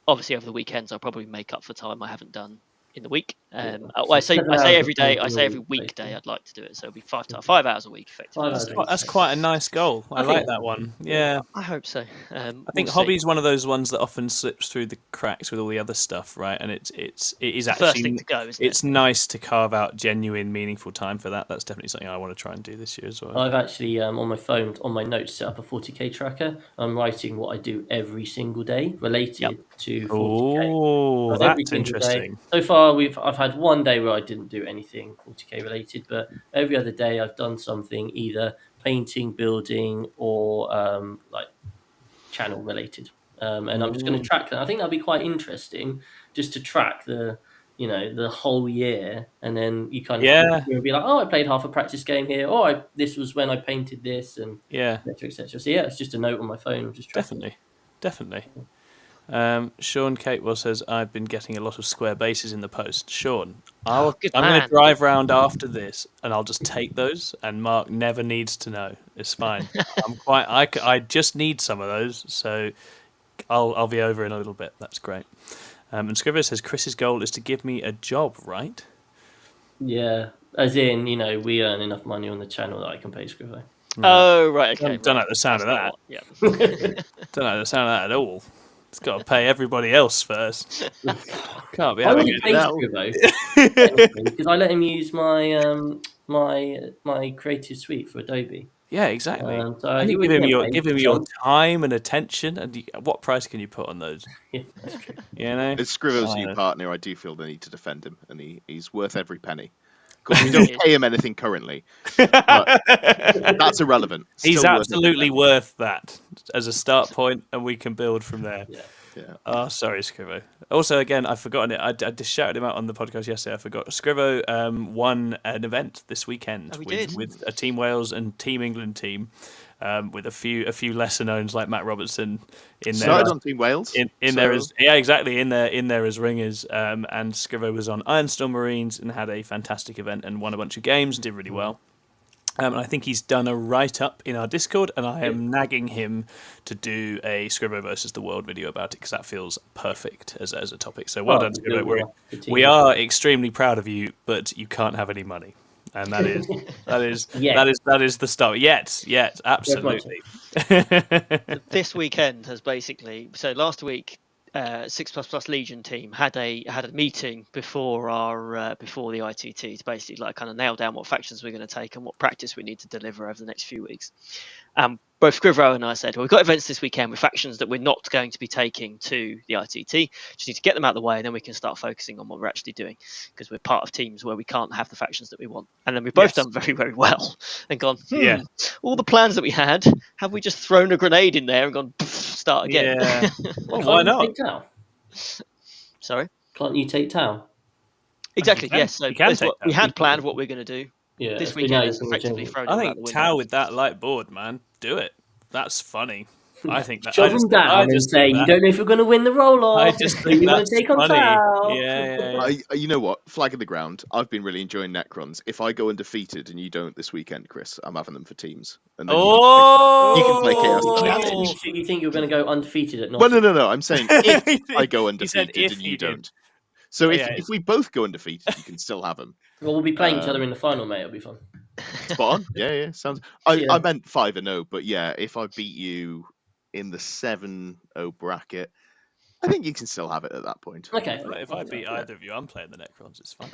C: obviously over the weekends I'll probably make up for time I haven't done in the week. I say every day. I say every weekday I'd like to do it, so it'll be 5 hours a week effectively.
B: That's quite a nice goal. I like that one. Yeah,
C: I hope so.
B: I think hobby's one of those ones that often slips through the cracks with all the other stuff, right? And it is actually
C: first thing to go, isn't it?
B: It's nice to carve out genuine, meaningful time for that. That's definitely something I want to try and do this year as well.
A: I've actually on my phone, on my notes, set up a 40k tracker. I'm writing what I do every single day related to 40k.
B: Oh, that's interesting.
A: Day. So far, I've had one day where I didn't do anything 40k related, but every other day I've done something either painting, building, or like channel related. And I'm just going to track that. I think that'd be quite interesting, just to track the whole year, and then you kind of be like, oh, I played half a practice game here, or this was when I painted this, and etc. So it's just a note on my phone. I'm just tracking.
B: Definitely. Sean Catewell says, I've been getting a lot of square bases in the post. Sean, I'm going to drive round after this and I'll just take those, and Mark never needs to know. It's fine. I just need some of those, so I'll be over in a little bit. That's great. And Scrivo says, Chris's goal is to give me a job, right?
A: Yeah, as in, we earn enough money on the channel that I can pay Scrivo.
C: Oh, right, okay.
B: Don't like the sound of that. Don't like the sound of that at all. It's got to pay everybody else first. Can't be having it now.
A: Because I let him use my my Creative Suite for Adobe.
B: Yeah, exactly.
A: So
B: and you give him your time and attention, and what price can you put on those?
A: Yeah, that's true.
D: As Scrivo's new partner, I do feel the need to defend him, and he's worth every penny. Because we don't pay him anything currently. But that's irrelevant.
B: He's absolutely worth that as a start point, and we can build from there.
D: Yeah.
B: Oh, sorry, Scrivo. Also, again, I've forgotten it. I just shouted him out on the podcast yesterday. I forgot. Scrivo won an event this weekend with a Team Wales and Team England team, with a few lesser knowns like Matt Robertson in there.
D: Started on Team Wales.
B: In there as ringers. And Scrivo was on Ironstorm Marines and had a fantastic event and won a bunch of games and did really well. And I think he's done a write-up in our Discord, and I am nagging him to do a Scrivo versus the World video about it, because that feels perfect as a topic. So well done, Scrivo. We are extremely proud of you, but you can't have any money. And that is the start. Yet, absolutely.
C: This weekend has basically, so last week, 6++ Legion team had a meeting before before the ITT to basically kind of nail down what factions we're going to take and what practice we need to deliver over the next few weeks. Both Scrivo and I said, well, we've got events this weekend with factions that we're not going to be taking to the ITT. Just need to get them out of the way, and then we can start focusing on what we're actually doing, because we're part of teams where we can't have the factions that we want. And then we've both done very, very well and gone, all the plans that we had, have we just thrown a grenade in there and gone, start again?
B: Yeah. Well, why not?
C: Sorry?
A: Can't you take Tau?
C: Exactly, yes. So we had planned what we're going to do.
A: Yeah,
C: this weekend is effectively thrown.
B: I think Tau with that light board, man, do it. That's funny. I think that.
A: Shove them down and say, you don't know if you're going to win the roll-off.
B: I just think
A: you want to take on Tau.
B: Yeah.
D: You know what? Flag in the ground. I've been really enjoying Necrons. If I go undefeated and you don't this weekend, Chris, I'm having them for teams. And then you can play Chaos.
A: You think you're going to go undefeated at
D: Well, no. I'm saying if I go undefeated and you don't. So if we both go undefeated, you can still have them.
A: Well, we'll be playing each other in the final, mate. It'll be fun.
D: Spot on. Yeah. Sounds. I meant 5-0, but yeah, if I beat you in the 7-0 bracket, I think you can still have it at that point.
A: Okay.
B: If I beat either of you, I'm playing the Necrons. It's fine.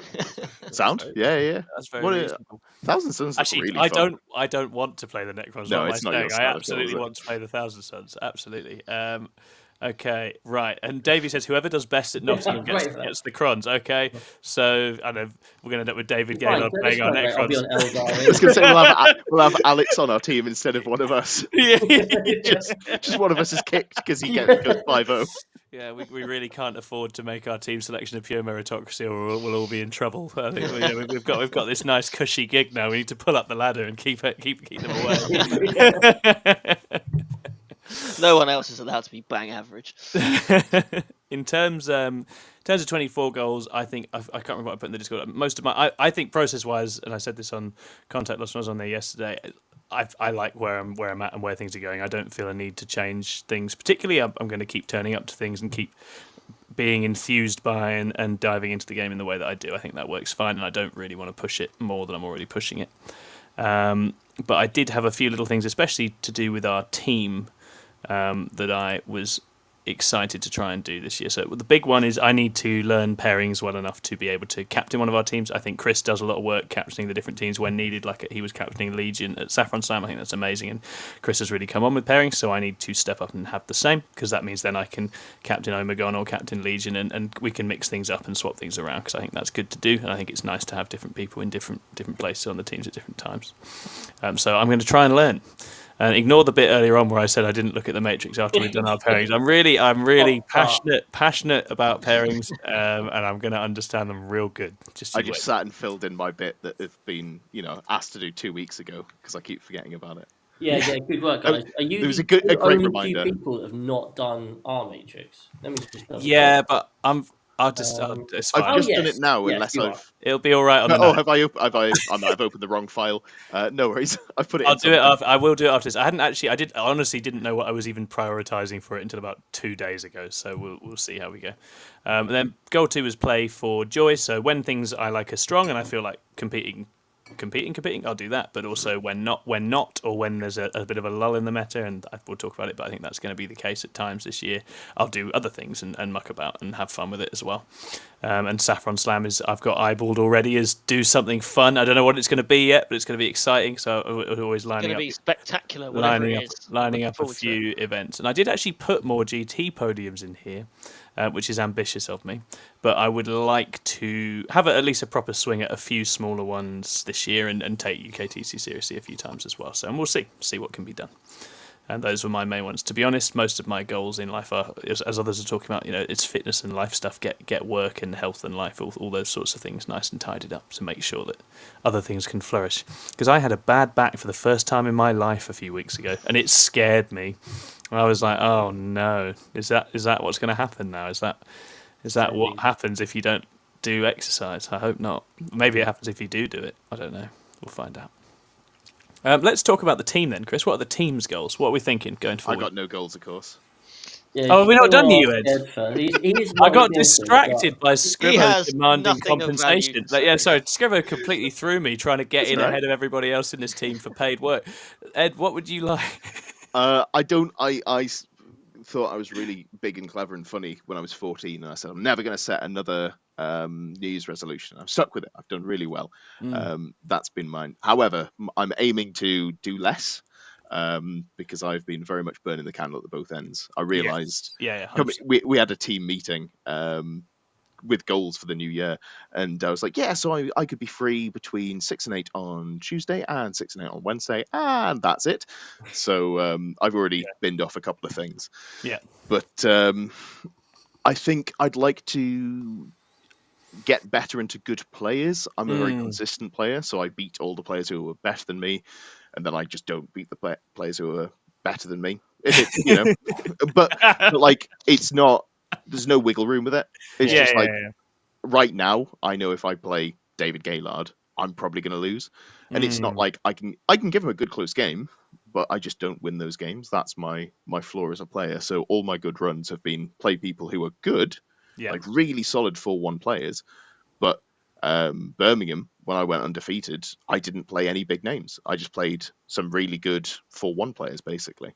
D: Sound? Yeah.
B: That's very reasonable.
D: Thousand Suns.
B: Actually,
D: really fun.
B: I don't want to play the Necrons.
D: No, it's not your style,
B: I absolutely want to play the Thousand Suns. Absolutely. Okay, right. And Davey says whoever does best at Nottingham gets the Crons. Okay, so I know we're going to end up with David getting on playing our Necrons.
D: I was going to say we'll have Alex on our team instead of one of us. just one of us is kicked because he goes 5-0.
B: Yeah, we really can't afford to make our team selection a pure meritocracy, or we'll all be in trouble. I think we've got this nice cushy gig now. We need to pull up the ladder and keep them away.
C: No one else is allowed to be bang average.
B: In terms of 24 goals, I think I can't remember what I put in the Discord. Most of I think process-wise, and I said this on Contact Loss when I was on there yesterday, I like where I'm at and where things are going. I don't feel a need to change things. Particularly, I'm going to keep turning up to things and keep being enthused by and diving into the game in the way that I do. I think that works fine, and I don't really want to push it more than I'm already pushing it. But I did have a few little things, especially to do with our team, that I was excited to try and do this year. So the big one is I need to learn pairings well enough to be able to captain one of our teams. I think Chris does a lot of work captaining the different teams when needed, like he was captaining Legion at Saffron Slam. I think that's amazing, and Chris has really come on with pairings, so I need to step up and have the same, because that means then I can captain Omegon or captain Legion, and we can mix things up and swap things around, because I think that's good to do, and I think it's nice to have different people in different places on the teams at different times. So I'm going to try and learn. And ignore the bit earlier on where I said I didn't look at the matrix after we'd done our pairings. I'm really passionate about pairings, and I'm going to understand them real good.
D: I just sat and filled in my bit that have been, asked to do 2 weeks ago, because I keep forgetting about it.
A: Yeah, good work, guys. Are you
D: it was a
A: great
D: reminder.
A: Few people that have not done our matrix? Let me just
B: but it's fine.
D: I've just done it now, unless I've.
B: It'll be all right on the.
D: Oh, have I? I might have opened the wrong file. No worries. I've put it.
B: I'll do it. I will do it after this. I honestly didn't know what I was even prioritizing for it until about 2 days ago. So we'll see how we go. And then goal 2 was play for joy. So when things I like are strong and I feel like competing, I'll do that. But also when not, or when there's a bit of a lull in the meta, and we'll talk about it, but I think that's going to be the case at times this year, I'll do other things and muck about and have fun with it as well. And Saffron Slam I've got eyeballed already as do something fun. I don't know what it's going to be yet, but it's going to be exciting. So I'm always lining up.
C: It's going to be spectacular.
B: Lining up a few events, and I did actually put more GT podiums in here, which is ambitious of me. But I would like to have at least a proper swing at a few smaller ones this year, and take UKTC seriously a few times as well. So, and we'll see what can be done. And those were my main ones. To be honest, most of my goals in life are, as others are talking about, it's fitness and life stuff. Get work and health and life, all those sorts of things nice and tidied up to make sure that other things can flourish. Because I had a bad back for the first time in my life a few weeks ago, and it scared me. I was like, oh no, is that what's going to happen now? Is that what happens if you don't do exercise? I hope not. Maybe it happens if you do it. I don't know. We'll find out. Let's talk about the team then, Chris. What are the team's goals? What are we thinking going forward?
D: I got no goals, of course.
A: Yeah,
B: we're not done you, Ed. I got distracted by
C: Scrivo
B: demanding compensation. Scrivo completely threw me trying to get ahead of everybody else in this team for paid work. Ed, what would you like?
D: I thought I was really big and clever and funny when I was 14, and I said I'm never going to set another New Year's resolution. I've stuck with it. I've done really well. That's been mine. However, I'm aiming to do less, because I've been very much burning the candle at both ends. I realised we had a team meeting with goals for the new year, and I was like, so I could be free between 6 and 8 on Tuesday and 6 and 8 on Wednesday, and that's it. So I've already binned off a couple of things. But I think I'd like to get better into good players. I'm a very consistent player, so I beat all the players who were better than me, and then I just don't beat the players who are better than me. But like, it's not. There's no wiggle room with it. It's right now, I know if I play David Gaylord, I'm probably going to lose. And it's not like I can give him a good close game, but I just don't win those games. That's my flaw as a player. So all my good runs have been play people who are good, like really solid 4-1 players. But Birmingham, when I went undefeated, I didn't play any big names. I just played some really good 4-1 players, basically.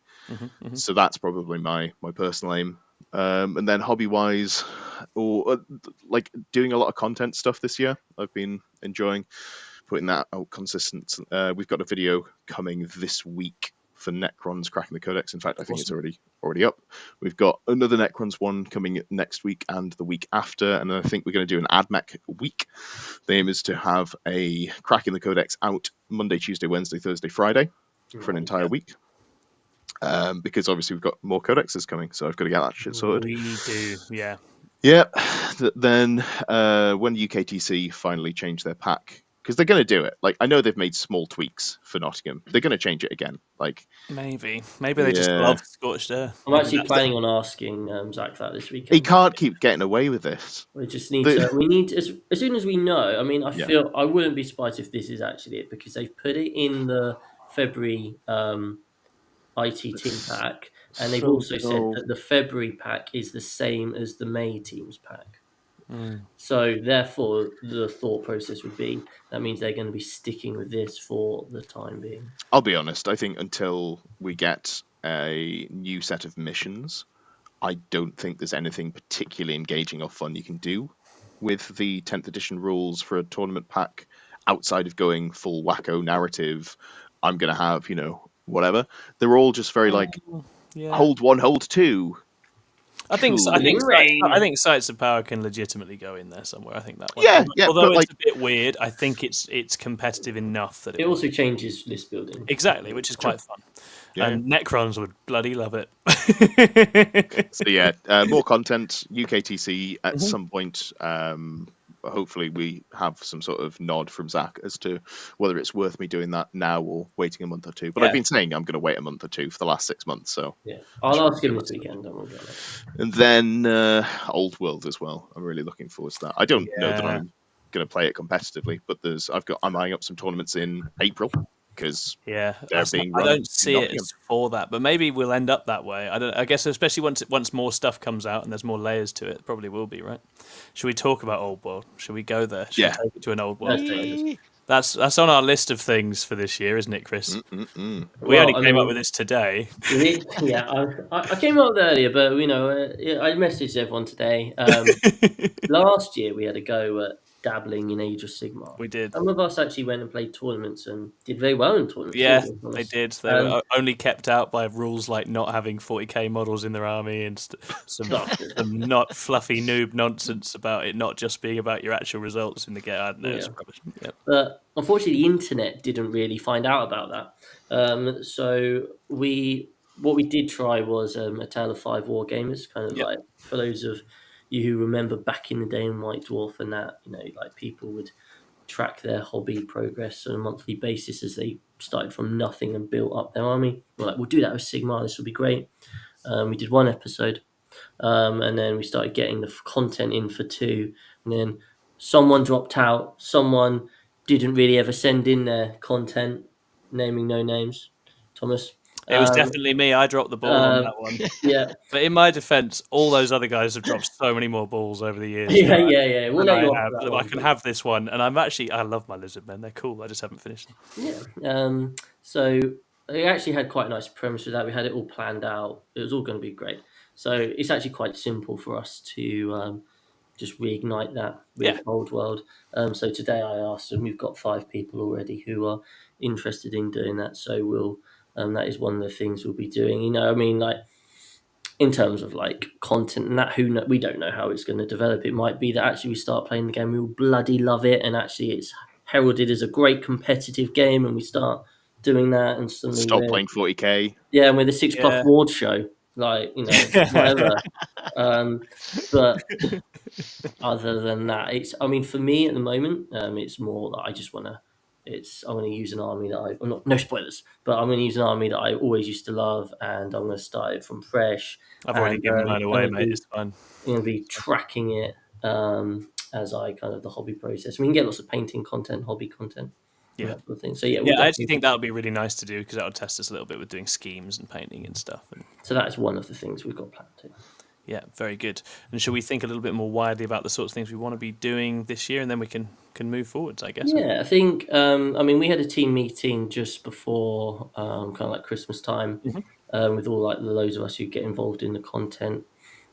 D: So that's probably my personal aim. And then hobby-wise, or like doing a lot of content stuff this year, I've been enjoying putting that out consistent. We've got a video coming this week for Necrons cracking the Codex. In fact, I think it's already up. We've got another Necrons one coming next week and the week after, and then I think we're going to do an AdMech week. The aim is to have a cracking the Codex out Monday, Tuesday, Wednesday, Thursday, Friday for an entire week. Because obviously we've got more codexes coming, so I've got to get that shit sorted.
B: We do, yeah.
D: Yeah. Then when UKTC finally change their pack, because they're going to do it. Like, I know they've made small tweaks for Nottingham. They're going to change it again. Like,
B: maybe they just love Scorched Earth.
A: I'm actually planning on asking Zach that this weekend.
D: He can't keep getting away with this.
A: We just need to. We need to, as soon as we know. I mean, I feel I wouldn't be surprised if this is actually it, because they've put it in the February IT team pack, and they've also said that the February pack is the same as the May teams pack. So therefore, the thought process would be that means they're going to be sticking with this for the time being.
D: I'll be honest. I think until we get a new set of missions, I don't think there's anything particularly engaging or fun you can do with the 10th edition rules for a tournament pack outside of going full wacko narrative. I'm going to have, whatever. They're all just very hold 1, hold 2.
B: I think Sites of Power can legitimately go in there somewhere. I think that one.
D: Yeah.
B: Although it's a bit weird, I think it's competitive enough that
A: it also changes list building.
B: Exactly, which is quite fun. Yeah. And Necrons would bloody love it.
D: So more content, UKTC at some point. Hopefully we have some sort of nod from Zach as to whether it's worth me doing that now or waiting a month or two. But I've been saying I'm going to wait a month or two for the last 6 months. So
A: I'll ask him this weekend.
D: And then Old World as well. I'm really looking forward to that. I don't know that I'm going to play it competitively, but I'm eyeing up some tournaments in April. Because
B: I don't see it as for that, but maybe we'll end up that way. I guess especially once more stuff comes out and there's more layers to it, probably will be, right? Should we talk about Old World? Should we go there? Should we take it to an Old World? That's on our list of things for this year, isn't it, Chris? We only came up with this today.
A: I came up with it earlier, but I messaged everyone today. Last year we had a go at dabbling in Age of Sigmar.
B: We did.
A: Some of us actually went and played tournaments and did very well in tournaments.
B: Yeah, they did. They were only kept out by rules like not having 40k models in their army and some not fluffy noob nonsense about it not just being about your actual results in the game. I don't know, it's rubbish. Yep.
A: But unfortunately, the internet didn't really find out about that. So what we did try was a Tale of 5 Wargamers, kind of like for those of you who remember back in the day in White Dwarf and that, like people would track their hobby progress on a monthly basis as they started from nothing and built up their army. We're like, we'll do that with Sigmar. This will be great. We did 1 episode, and then we started getting the content in for 2, and then someone dropped out. Someone didn't really ever send in their content, naming no names. Thomas.
B: It was definitely me. I dropped the ball on that one.
A: Yeah.
B: But in my defense, all those other guys have dropped so many more balls over the years.
A: Yeah.
B: I can have this one. And I love my lizard men. They're cool. I just haven't finished them.
A: Yeah. So we actually had quite a nice premise with that. We had it all planned out. It was all going to be great. So it's actually quite simple for us to just reignite that with Old World. So today I asked, and we've got 5 people already who are interested in doing that. So we'll... that is one of the things we'll be doing. In terms of content and that, we don't know how it's going to develop. It might be that actually we start playing the game, we will bloody love it, and actually it's heralded as a great competitive game, and we start doing that, and suddenly
D: stop playing 40k.
A: Yeah, and we're the 6+ Ward show, whatever. But other than that, for me at the moment, it's more that I just want to. I'm going to use an army that no spoilers, but I'm going to use an army that I always used to love, and I'm going to start it from fresh.
B: I've already given mine away, mate. It's fine.
A: I'm going to be tracking it as I kind of the hobby process. We can get lots of painting content, hobby content, that sort of thing. So
B: I actually think that would be really nice to do because that would test us a little bit with doing schemes and painting and stuff.
A: So that's one of the things we've got planned too.
B: Yeah, very good. And should we think a little bit more widely about the sorts of things we want to be doing this year, and then we can move forwards, I guess?
A: Yeah, I think, we had a team meeting just before kind of like Christmas time with all the loads of us who get involved in the content.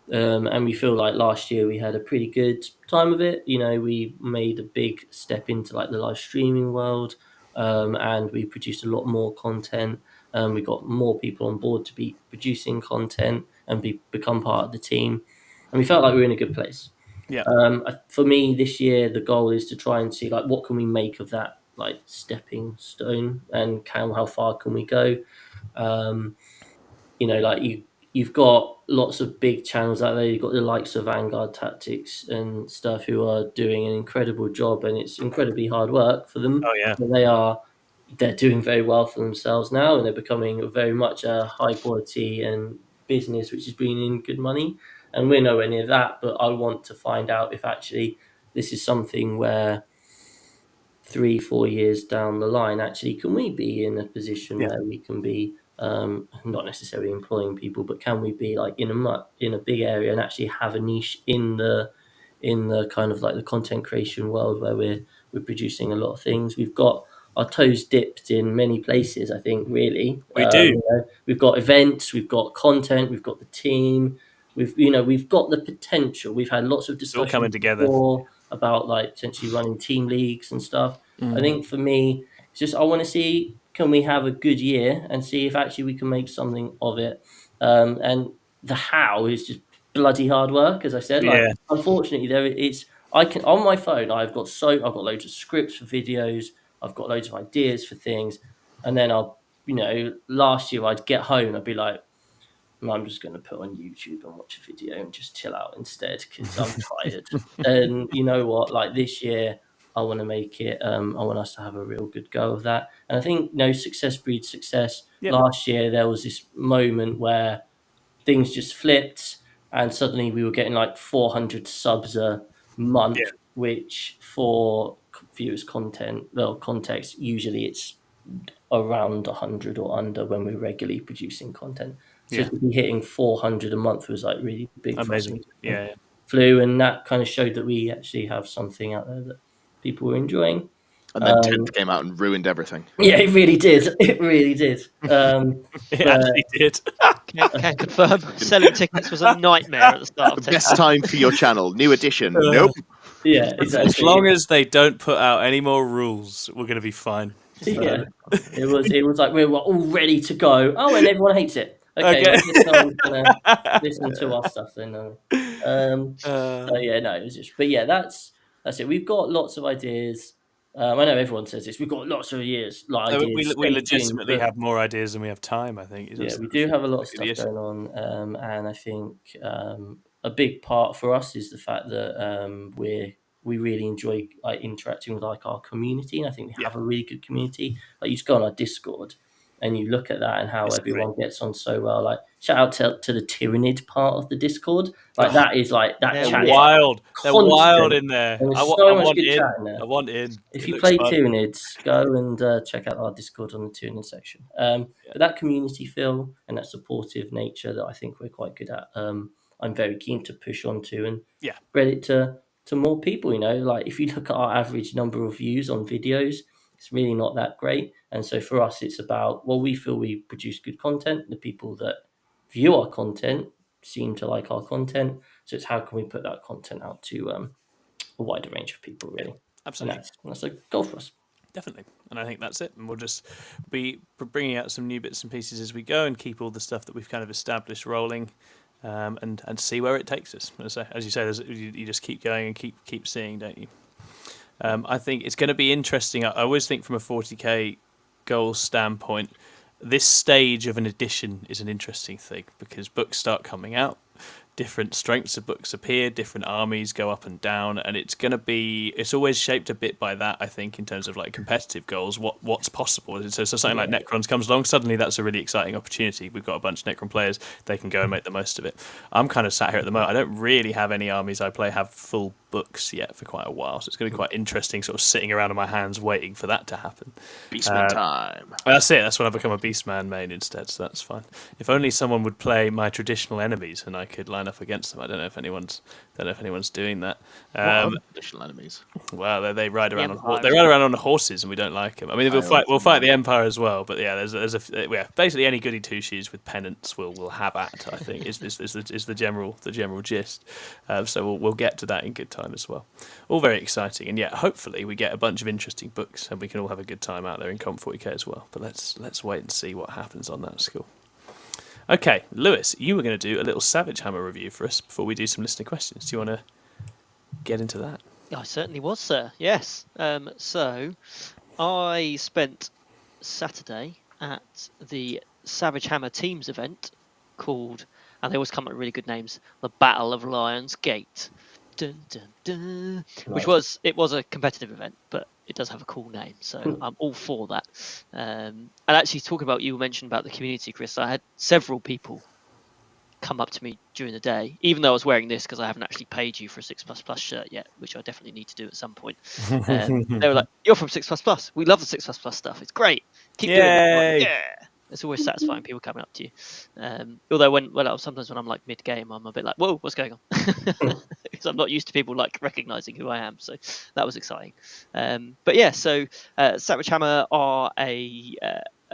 A: And we feel like last year we had a pretty good time of it. We made a big step into the live streaming world, and we produced a lot more content. We got more people on board to be producing content and become part of the team, and we felt like we were in a good place.
B: Yeah.
A: For me, this year the goal is to try and see what can we make of that stepping stone, and how far can we go. You've got lots of big channels out there. You've got the likes of Vanguard Tactics and stuff who are doing an incredible job, and it's incredibly hard work for them.
B: Oh yeah.
A: But they're doing very well for themselves now, and they're becoming very much a high quality and business which is bringing in good money, and we're nowhere near that. But I want to find out if actually this is something where 3-4 years down the line, actually, can we be in a position where we can be not necessarily employing people, but can we be like in a big area and actually have a niche in the kind of like the content creation world where we're producing a lot of things. We've got our toes dipped in many places, I think, really.
B: We do.
A: You know, we've got events, we've got content, we've got the team, we've got the potential. We've had lots of discussions
B: coming together
A: before about like potentially running team leagues and stuff.
B: Mm.
A: I think for me, it's just I want to see, can we have a good year and see if actually we can make something of it. And the how is just bloody hard work, as I said. Like, unfortunately, I can on my phone. I've got loads of scripts for videos. I've got loads of ideas for things, and then last year I'd get home and I'd be like, I'm just going to put on YouTube and watch a video and just chill out instead because I'm tired. And you know what? Like this year, I want to make it. I want us to have a real good go of that. And I think success breeds success.
B: Yep.
A: Last year there was this moment where things just flipped, and suddenly we were getting like 400 subs a month, which for viewers' context, usually it's around 100 or under when we're regularly producing content. So to be hitting 400 a month was like really big.
B: Amazing.
A: Flew, and that kind of showed that we actually have something out there that people were enjoying.
D: And then 10th came out and ruined everything.
A: Yeah, it really did. It really did.
B: It actually did.
C: Can confirm. Selling tickets was a nightmare at the start of
D: the best time for your channel. New edition. Nope.
A: Yeah, exactly.
B: As long as they don't put out any more rules, we're going to be fine.
A: Yeah, it was like we were all ready to go. Oh, and everyone hates it. Okay. Well, gonna listen to our stuff then. It was just. But yeah, that's it. We've got lots of ideas. I know everyone says this. We've got lots of ideas.
B: We legitimately have more ideas than we have time, I think.
A: We do have a lot of stuff going on, and I think a big part for us is the fact that we really enjoy like interacting with like our community, and I think we have a really good community. Like you just go on our Discord and you look at that and how everyone gets on so well. Like shout out to the Tyrannid part of the Discord. Like that is like that.
B: They're wild. They're wild in there. I want in.
A: If you play Tyranids, go and check out our Discord on the Tyrannid section. But that community feel and that supportive nature that I think we're quite good at. I'm very keen to push on to and spread it to more people. Like if you look at our average number of views on videos, it's really not that great. And so for us, it's about, we feel we produce good content. The people that view our content seem to like our content. So it's how can we put that content out to a wider range of people, really.
B: Absolutely.
A: And that's a goal for us.
B: Definitely. And I think that's it. And we'll just be bringing out some new bits and pieces as we go and keep all the stuff that we've kind of established rolling. And see where it takes us. As you say, you just keep going and keep seeing, don't you? I think it's going to be interesting. I always think from a 40k goal standpoint, this stage of an edition is an interesting thing because books start coming out, different strengths of books appear, different armies go up and down, and it's always shaped a bit by that, I think, in terms of like competitive goals, what's possible. So something like Necrons comes along, suddenly that's a really exciting opportunity. We've got a bunch of Necron players, they can go and make the most of it. I'm kind of sat here at the moment, I don't really have any armies I play have full books yet for quite a while, so it's going to be quite interesting sort of sitting around on my hands waiting for that to happen.
D: Beastman time.
B: That's it, that's when I become a Beastman main instead, so that's fine. If only someone would play my traditional enemies and I could line up against them. I don't know if anyone's doing that.
D: What are traditional enemies?
B: Well, they ride around on horses and we don't like them. I mean, we'll fight the Empire as well, but yeah, there's basically any goody two shoes with pennants we'll have at, I think is the general gist. So we'll get to that in good time as well. All very exciting, and hopefully we get a bunch of interesting books and we can all have a good time out there in Comp 40k as well. But let's wait and see what happens on that score. Okay, Lewis, you were going to do a little Savage Hammer review for us before we do some listener questions. Do you want to get into that?
C: I certainly was, sir. Yes. So I spent Saturday at the Savage Hammer Teams event called, and they always come up with really good names, the Battle of Lions Gate. Dun, dun, dun. Nice. It was a competitive event, but it does have a cool name, so I'm all for that. And actually, talking about, you mentioned about the community, Chris, I had several people come up to me during the day, even though I was wearing this because I haven't actually paid you for a 6++ shirt yet, which I definitely need to do at some point. They were like, "You're from 6++. We love the 6++ stuff. It's great. Keep doing it." Like, yeah. It's always satisfying people coming up to you. Although sometimes when I'm like mid-game, I'm a bit like, "Whoa, what's going on?" Because I'm not used to people like recognizing who I am. So that was exciting. But yeah, so Savage Hammer are a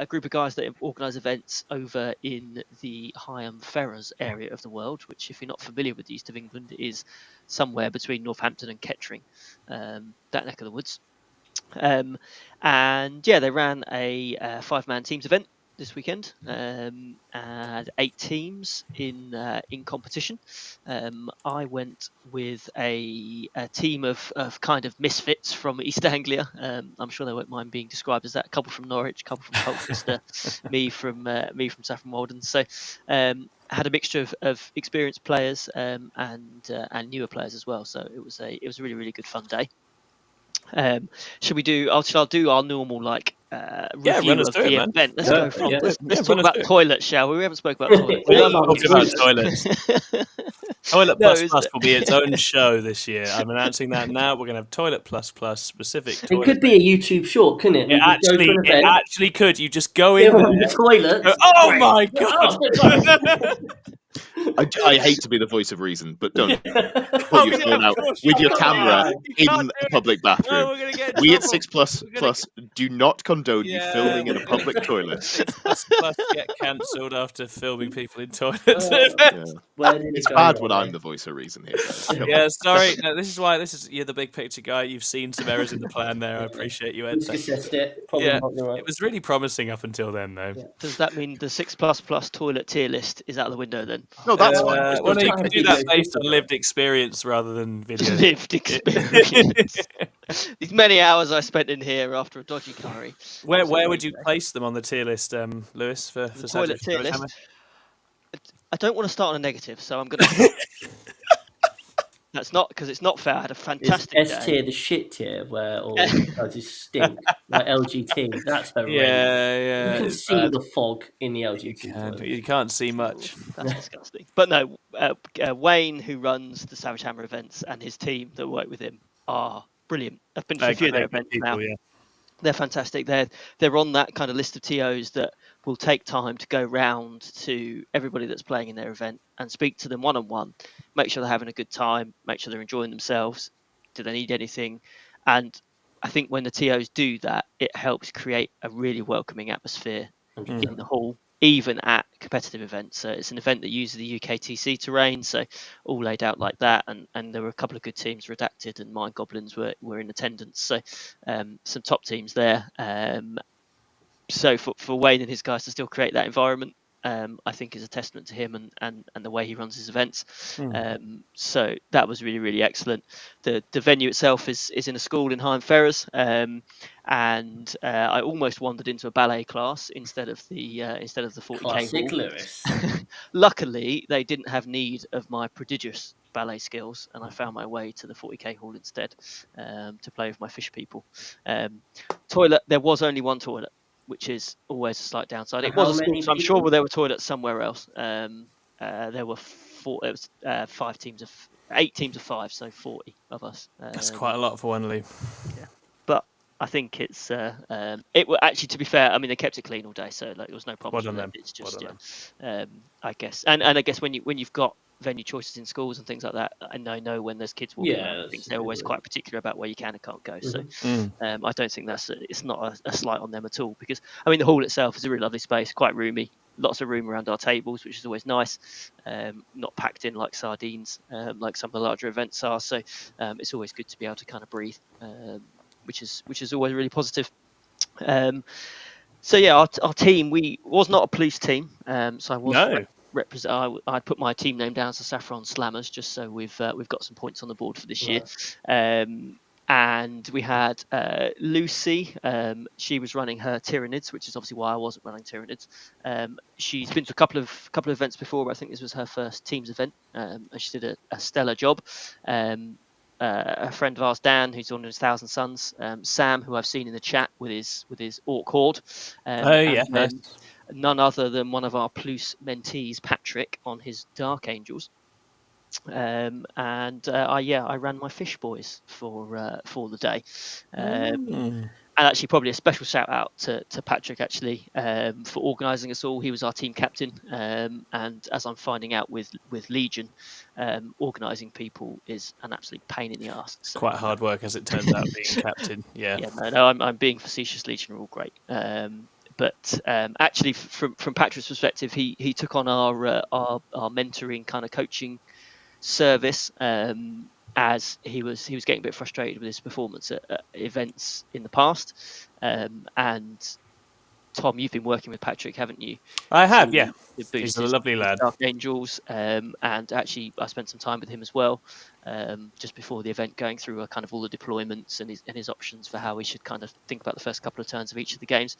C: group of guys that organise events over in the Higham Ferrers area of the world, which, if you're not familiar with the east of England, is somewhere between Northampton and Kettering, that neck of the woods. And yeah, they ran a 5-man teams event this weekend, and 8 teams in competition. I went with a team of kind of misfits from East Anglia. I'm sure they won't mind being described as that. A couple from Norwich, a couple from Colchester, me from Saffron Walden. So had a mixture of experienced players and newer players as well. So it was a really, really good fun day. Should we do? I'll do our normal review of the event. Let's go from. Let's talk about toilets, shall we? We haven't spoken about toilets.
B: We love talking about toilets. Toilet Plus will be its own show this year. I'm announcing that now. We're going to have Toilet Plus specific.
A: It could be a YouTube short, couldn't it?
B: It actually could. You just go in there.
A: The toilet.
B: Oh my god!
D: I hate to be the voice of reason, but don't put your phone out with your camera in a public bathroom. We at 6++ do not condone you filming in a public toilet.
B: 6++ get cancelled after filming people in toilets.
D: It's bad when I'm the voice of reason here.
B: Yeah, sorry. No, this is why you're the big picture guy. You've seen some errors in the plan there. I appreciate you, Ed. It was really promising up until then, though.
C: Yeah. Does that mean the 6++ toilet tier list is out the window then?
D: No, that's fine.
B: Well, you can do that based on lived experience rather than video.
C: Lived experience. These many hours I spent in here after a dodgy curry.
B: Where would you place them on the tier list, Lewis? For
C: the toilet tier list? I don't want to start on a negative, so I'm going to. That's not because it's not fair. I had a fantastic
A: S tier, the shit tier, where all just stink like LGT. That's horrendous.
B: Yeah.
A: You can see the fog in the LGT.
B: You can't see much.
C: That's disgusting. But no, Wayne, who runs the Savage Hammer events, and his team that work with him are brilliant. I've been to a few of their events now. Yeah. They're fantastic. They're on that kind of list of TOs that will take time to go round to everybody that's playing in their event and speak to them one-on-one, make sure they're having a good time, make sure they're enjoying themselves. Do they need anything? And I think when the TOs do that, it helps create a really welcoming atmosphere in the hall, even at competitive events. So it's an event that uses the UKTC terrain, so all laid out like that. And there were a couple of good teams, Redacted and Mind Goblins were in attendance. So some top teams there. So for Wayne and his guys to still create that environment, I think is a testament to him and the way he runs his events. So that was really, really excellent. The venue itself is in a school in Higham Ferrers, and I almost wandered into a ballet class instead of the 40K
A: Classic
C: hall.
A: Lewis.
C: Luckily, they didn't have need of my prodigious ballet skills, and I found my way to the 40K hall instead to play with my fish people. Toilet, there was only one toilet, which is always a slight downside. It was a school, so I'm sure there were toilets somewhere else. There were 8 teams of 5, so 40 of us.
B: That's quite a lot for one league.
C: Yeah, but I think it's it were actually, to be fair, I mean, they kept it clean all day, so there was no problem with them. It's just I guess, and I guess when you've got venue choices in schools and things like that, and I know when there's kids walking around, they're always quite particular about where you can and can't go. So I don't think it's not a slight on them at all, because I mean the hall itself is a really lovely space, quite roomy, lots of room around our tables, which is always nice, not packed in like sardines like some of the larger events are. So it's always good to be able to kind of breathe, which is always really positive. So yeah, our team, we was not a police team, so I was I put my team name down as the Saffron Slammers, just so we've got some points on the board for this year. And we had Lucy. She was running her Tyranids, which is obviously why I wasn't running Tyranids. She's been to a couple of events before, but I think this was her first teams event, and she did a stellar job. A friend of ours, Dan, who's on his Thousand Suns, Sam, who I've seen in the chat with his Orc Horde. none other than one of our Plus mentees, Patrick, on his Dark Angels. I ran my Fish Boys for the day. And actually, probably a special shout out to Patrick actually for organising us all. He was our team captain, and as I'm finding out with Legion, organising people is an absolute pain in the arse. So,
B: quite hard work, as it turns out, being captain. Yeah.
C: No, I'm being facetious. Legion are all great. But actually, from Patrick's perspective, he took on our mentoring kind of coaching service. As he was getting a bit frustrated with his performance at events in the past, and Tom, you've been working with Patrick, haven't you?
B: I have, yeah. He's a lovely lad.
C: Dark Angels, and actually I spent some time with him as well, just before the event, going through kind of all the deployments and his options for how we should kind of think about the first couple of turns of each of the games.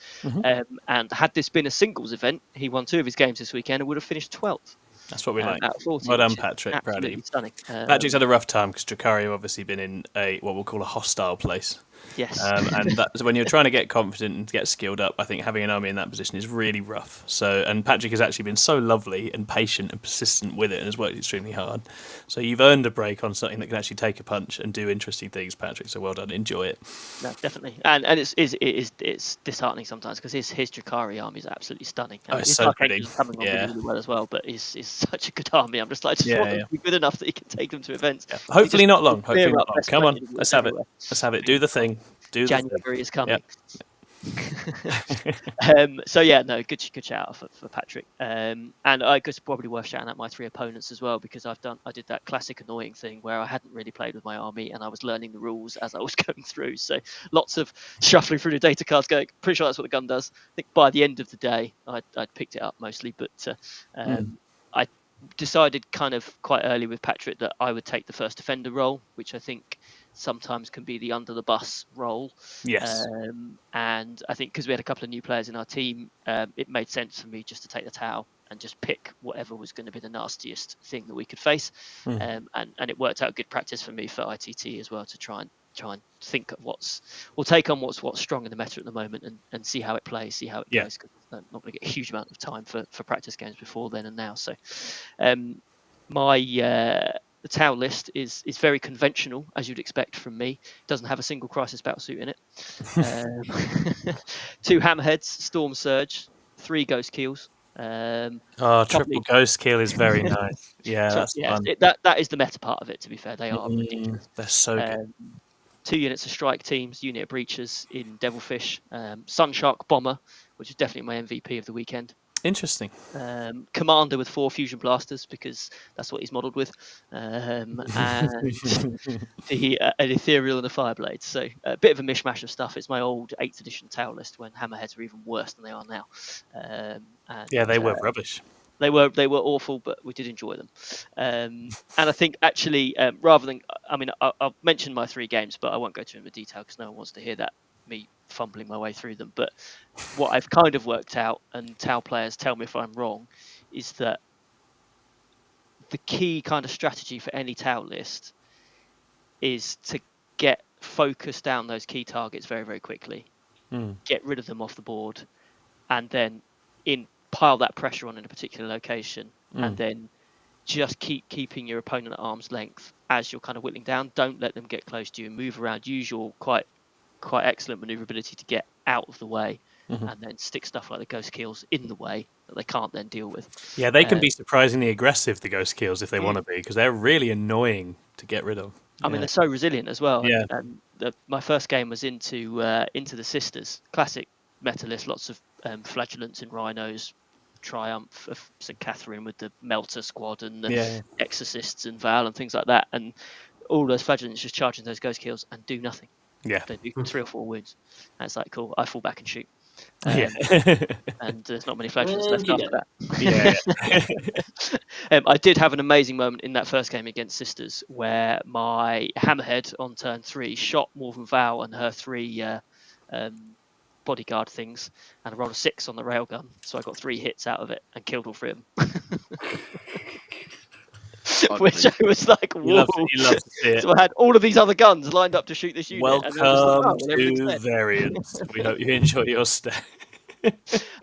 C: And had this been a singles event, he won 2 of his games this weekend and would have finished 12th.
B: That's what we like.
C: Out of 40,
B: well done, Patrick. Proud
C: stunning.
B: Patrick's had a rough time because Dracario obviously been in what we'll call a hostile place.
C: Yes.
B: And that's when you're trying to get confident and get skilled up, I think having an army in that position is really rough. So, and Patrick has actually been so lovely and patient and persistent with it and has worked extremely hard. So you've earned a break on something that can actually take a punch and do interesting things, Patrick. So well done. Enjoy it.
C: No, definitely. And it's disheartening sometimes because his Dracario army is absolutely stunning.
B: It's so pretty.
C: Coming on really well as well, but he's such a good army. I'm just like, want them to be good enough that he can take them to events.
B: Yeah. Hopefully not long. Come on, let's have it. Let's have it. Do the thing.
C: January is coming.
B: Yep.
C: So yeah, no, good shout out for Patrick. And I guess probably worth shouting out my 3 opponents as well, because I did that classic annoying thing where I hadn't really played with my army and I was learning the rules as I was going through. So lots of shuffling through the data cards, going, pretty sure that's what the gun does. I think by the end of the day, I'd picked it up mostly, but I decided kind of quite early with Patrick that I would take the first defender role, which I think sometimes can be the under the bus role.
B: Yes.
C: And I think because we had a couple of new players in our team, it made sense for me just to take the Tau and just pick whatever was going to be the nastiest thing that we could face. And it worked out good practice for me for ITT as well, to try and think of take on what's strong in the meta at the moment and see how it plays, see how it goes. Because I'm not going to get a huge amount of time for practice games before then and now. So the Tau list is very conventional, as you'd expect from me. It doesn't have a single Crisis Battlesuit in it. 2 Hammerheads, Storm Surge, 3 Ghost Keels.
B: Triple Ghost Keel is very nice. Yeah, that's fun.
C: That is the meta part of it, to be fair. They are ridiculous.
B: They're so good.
C: 2 units of strike teams, unit of breachers in Devilfish, Sunshark Bomber, which is definitely my MVP of the weekend.
B: Interesting.
C: Commander with 4 fusion blasters, because that's what he's modelled with, and an ethereal and a fireblade. So a bit of a mishmash of stuff. It's my old 8th edition Tau list when Hammerheads were even worse than they are now.
B: They were rubbish.
C: They were awful, but we did enjoy them. And I think actually, rather than, I'll mention my 3 games, but I won't go through them in detail because no one wants to hear that, me fumbling my way through them. But what I've kind of worked out, and Tau players tell me if I'm wrong, is that the key kind of strategy for any Tau list is to get focused down those key targets very, very quickly, get rid of them off the board, and then pile that pressure on in a particular location, and then just keeping your opponent at arm's length as you're kind of whittling down. Don't let them get close to you. Move around. Use your quite excellent maneuverability to get out of the way, and then stick stuff like the Ghost Keels in the way that they can't then deal with.
B: Yeah, they can be surprisingly aggressive, the Ghost Keels, if they want to be, because they're really annoying to get rid of.
C: I mean, they're so resilient as well.
B: Yeah.
C: My first game was into the Sisters, classic meta list, lots of Flagellants and Rhinos, Triumph of St. Catherine with the Melter squad and the Exorcists and Val and things like that, and all those Flagellants just charging those Ghost Keels and do nothing.
B: Yeah,
C: they do 3 or 4 wounds. And it's like, cool, I fall back and shoot. And there's not many Flagellants left after that. I did have an amazing moment in that first game against Sisters where my Hammerhead on turn 3 shot Morven Val and her 3 bodyguard things, and I rolled a 6 on the railgun, so I got 3 hits out of it and killed all 3 of them. Which I was like, whoa.
B: You love to see it.
C: So I had all of these other guns lined up to shoot this unit.
B: Welcome to Variants. We hope you enjoy your stay.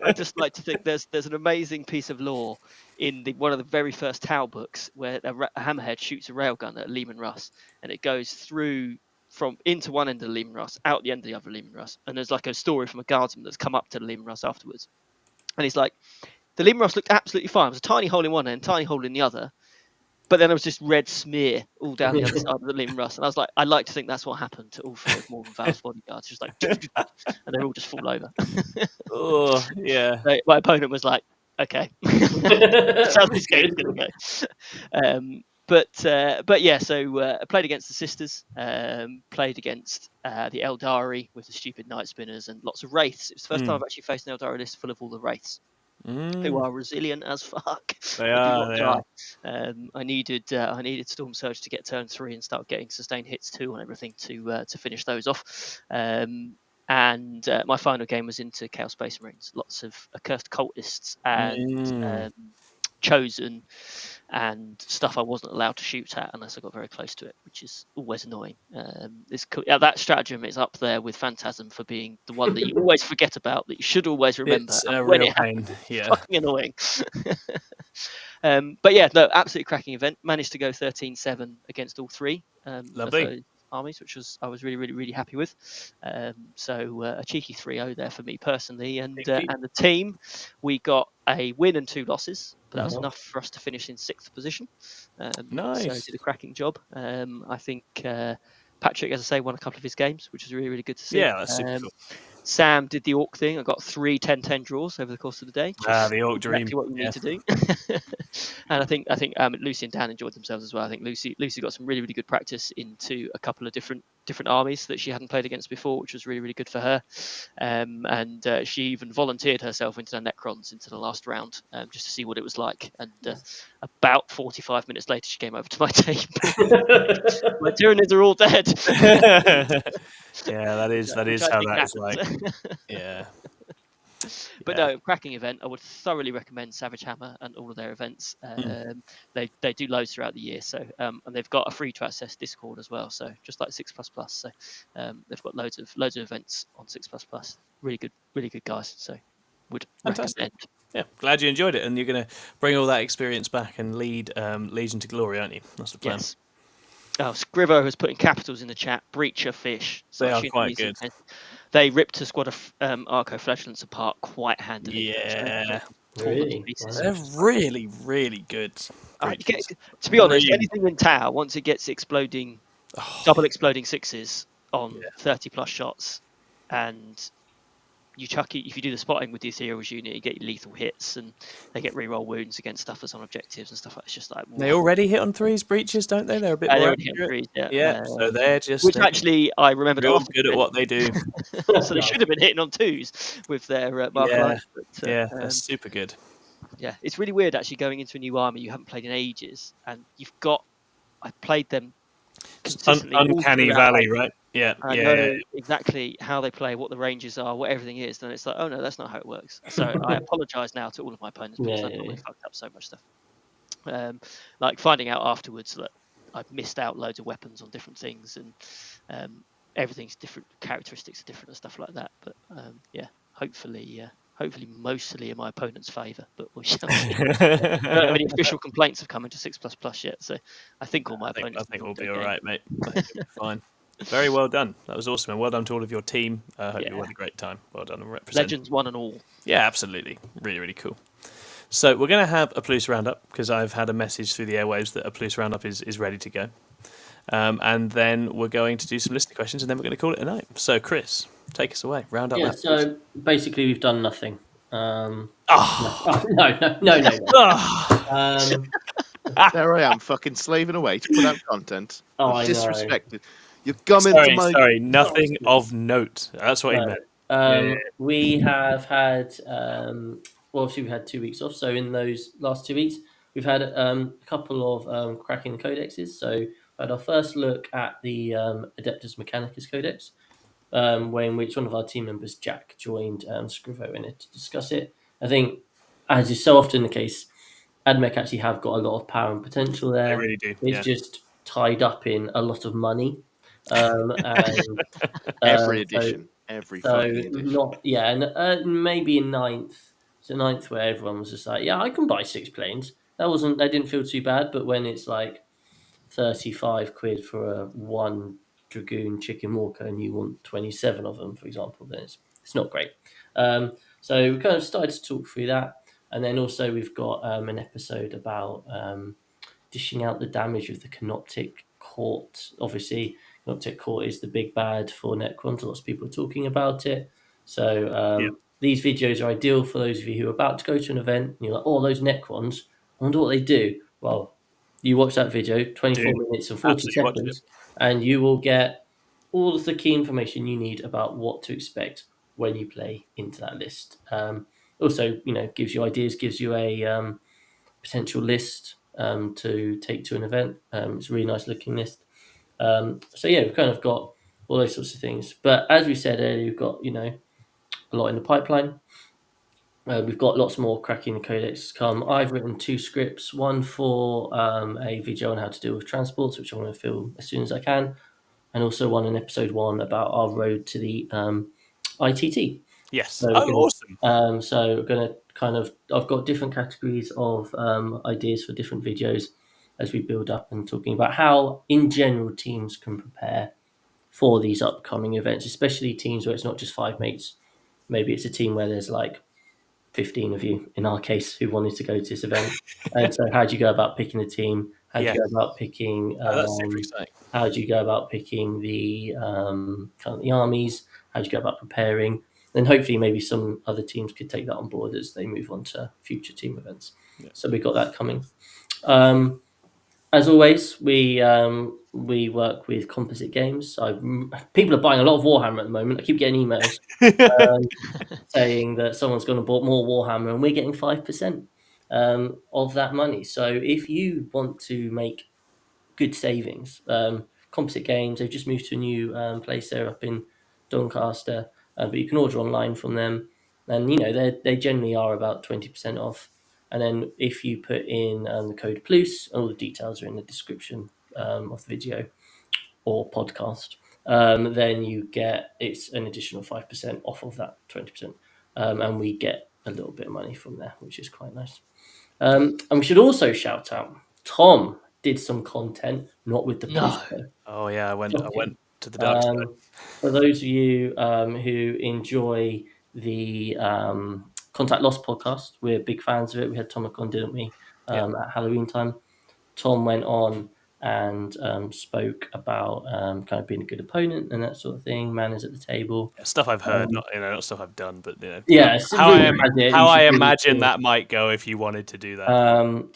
C: I just like to think there's an amazing piece of lore in one of the very first Tau books where a hammerhead shoots a railgun at Leman Russ, and it goes through from into one end of the Leman Russ, out the end of the other Leman Russ, and there's like a story from a guardsman that's come up to the Leman Russ afterwards, and he's like, the Leman Russ looked absolutely fine. It was a tiny hole in one end, tiny hole in the other. But then there was just red smear all down the other side of the Leman Russ. And I was like, I'd like to think that's what happened to all 4 of Morgan Val's bodyguards. Just like, and they all just fall over.
B: Oh, yeah.
C: So my opponent was like, okay. That's how this game's going to go. But yeah, so I played against the Sisters, played against the Eldari with the stupid Night Spinners and lots of Wraiths. It was the first time I've actually faced an Eldari list full of all the Wraiths. Who are resilient as fuck.
B: They are.
C: I needed Storm Surge to get turn 3 and start getting sustained hits 2 on everything to finish those off. And my final game was into Chaos Space Marines. Lots of accursed cultists and chosen and stuff I wasn't allowed to shoot at unless I got very close to it, which is always annoying. That stratagem is up there with Phantasm for being the one that you always forget about, that you should always remember.
B: It's a real pain. Yeah,
C: fucking annoying. But yeah, no, absolutely cracking event. Managed to go 13-7 against all 3.
B: Lovely.
C: Of those armies, which I was really happy with. So a cheeky 3-0 there for me personally, and the team, we got a win and 2 losses, but that was enough for us to finish in 6th position.
B: Nice.
C: So did a cracking job. I think Patrick, as I say, won a couple of his games, which was really good to see.
B: Yeah, that's super cool.
C: Sam did the Orc thing. I got 3 10-10 draws over the course of the day.
B: The Orc dream.
C: Exactly what you need to do. And I think Lucy and Dan enjoyed themselves as well. I think Lucy got some really good practice into a couple of different armies that she hadn't played against before, which was really good for her. And she even volunteered herself into the Necrons into the last round, just to see what it was like. And about 45 minutes later, she came over to my table. My Tyranids are all dead.
B: Yeah, that is how that is like. Yeah.
C: But no, cracking event. I would thoroughly recommend Savage Hammer and all of their events. They do loads throughout the year, so and they've got a free to access Discord as well. So just like 6++. So they've got loads of events on 6++. Really good guys. So would recommend.
B: Yeah, glad you enjoyed it, and you're going to bring all that experience back and lead Legion to glory, aren't you? That's the plan.
C: Yes. Oh, Scrivo has put in capitals in the chat. Breacher fish. So
B: they are quite good.
C: They ripped a squad of Arco Flagellants apart quite handily.
B: Yeah,
A: really?
B: They're really good.
C: To be honest, anything in Tau, once it gets exploding, double exploding 6s on 30+ shots, and you chuck it, if you do the spotting with the Ethereal's unit, you get your lethal hits, and they get reroll wounds against stuff that's on objectives and stuff like that. It's just like,
B: they already hit on 3s breaches, don't they? They're a bit more.
C: They already hit on 3s,
B: yeah. So they're just
C: which actually I remember
B: real good at what they do.
C: So they should have been hitting on 2s with their Mark Life. But,
B: that's super good.
C: Yeah, it's really weird actually going into a new army you haven't played in ages, and I played them consistently.
B: Uncanny Valley, right? Yeah,
C: I know exactly how they play, what the ranges are, what everything is. Then it's like, oh no, that's not how it works. So I apologise now to all of my opponents because I've always fucked up so much stuff. Like finding out afterwards that I've missed out loads of weapons on different things, and everything's different, characteristics are different and stuff like that. But hopefully mostly in my opponent's favour, but we shall see. I don't have any official complaints have come into 6++ yet, so I think all my opponents.
B: I think we'll be all right, mate. I think we'll be fine. Very well done. That was awesome, and well done to all of your team. I hope you had a great time. Well done and represent.
C: Legends one and all.
B: Yeah, absolutely. Really cool. So we're going to have a Palouse Roundup, because I've had a message through the airwaves that a Palouse Roundup is ready to go. And then we're going to do some listener questions, and then we're going to call it a night. So, Chris, take us away. Round up.
A: Yeah, so basically we've done nothing. No.
D: There I am, fucking slaving away to put out content.
A: I
D: disrespected. You're gumming to my...
B: Sorry, nothing of note. That's what he meant.
A: We have had, obviously we had 2 weeks off. So in those last 2 weeks, we've had a couple of cracking codexes. So we had our first look at the Adeptus Mechanicus Codex, in which one of our team members, Jack, joined Scrivo in it to discuss it. I think, as is so often the case, AdMech actually have got a lot of power and potential there.
B: They really do.
A: It's just tied up in a lot of money.
D: Every edition. Every
A: So
D: fucking edition.
A: and maybe in ninth. So ninth where everyone was just like, yeah, I can buy 6 planes. That didn't feel too bad. But when it's like 35 quid for a 1 Dragoon Chicken Walker and you want 27 of them, for example, then it's not great. So we kind of started to talk through that. And then also we've got an episode about dishing out the damage of the Canoptic Court. Obviously, Canoptic Court is the big bad for Necrons. Lots of people are talking about it. So these videos are ideal for those of you who are about to go to an event and you're like, oh, those Necrons, I wonder what they do. Well, you watch that video, 24 minutes and 40 seconds, and you will get all of the key information you need about what to expect when you play into that list. Also, gives you ideas, gives you a potential list to take to an event. It's a really nice looking list. We've kind of got all those sorts of things. But as we said earlier, we've got a lot in the pipeline. We've got lots more cracking the codex to come. I've written 2 scripts, one for a video on how to deal with transports, which I want to film as soon as I can, and also one in episode 1 about our road to the ITT.
B: Yes.
A: So awesome. So we're going to I've got different categories of ideas for different videos as we build up and talking about how, in general, teams can prepare for these upcoming events, especially teams where it's not just 5 mates. Maybe it's a team where there's like 15 of you, in our case, who wanted to go to this event. And so how do you go about picking the team? How do you go about picking
B: that's super exciting.
A: How do you go about picking the kind of the armies? How do you go about preparing? Then hopefully maybe some other teams could take that on board as they move on to future team events. So we've got that coming. As always, we work with Composite Games. People are buying a lot of Warhammer at the moment. I keep getting emails saying that someone's going to bought more Warhammer, and we're getting 5% of that money. So if you want to make good savings, Composite Games, they've just moved to a new place there up in Doncaster, but you can order online from them, and they generally are about 20% off. And then if you put in the code PLUS, all the details are in the description of the video or podcast, then you get it's an additional 5% off of that 20%, and we get a little bit of money from there, which is quite nice. And we should also shout out Tom did some content, not with the poster.
B: Oh yeah, I went to the dark side.
A: For those of you who enjoy the Contact Lost podcast, we're big fans of it. We had Tom on, didn't we? At Halloween time, Tom went on and spoke about kind of being a good opponent and that sort of thing, manners at the table.
B: Stuff I've heard, not stuff I've done, but
A: how
B: I imagine that might go if you wanted to do that.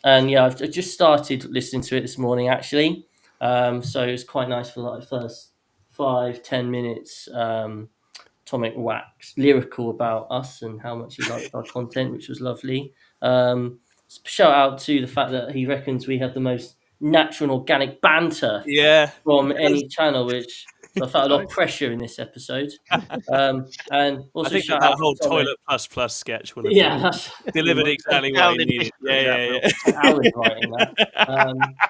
A: And I've just started listening to it this morning actually. So it's quite nice for like the first 5-10 minutes. Tomic waxed lyrical about us and how much he liked our content, which was lovely. Shout out to the fact that he reckons we have the most natural and organic banter from any channel, which so I felt a lot of pressure in this episode. And also
B: I think
A: shout
B: that
A: out
B: whole Toilet Plus sketch will have delivered exactly what he needed.
A: I was writing that.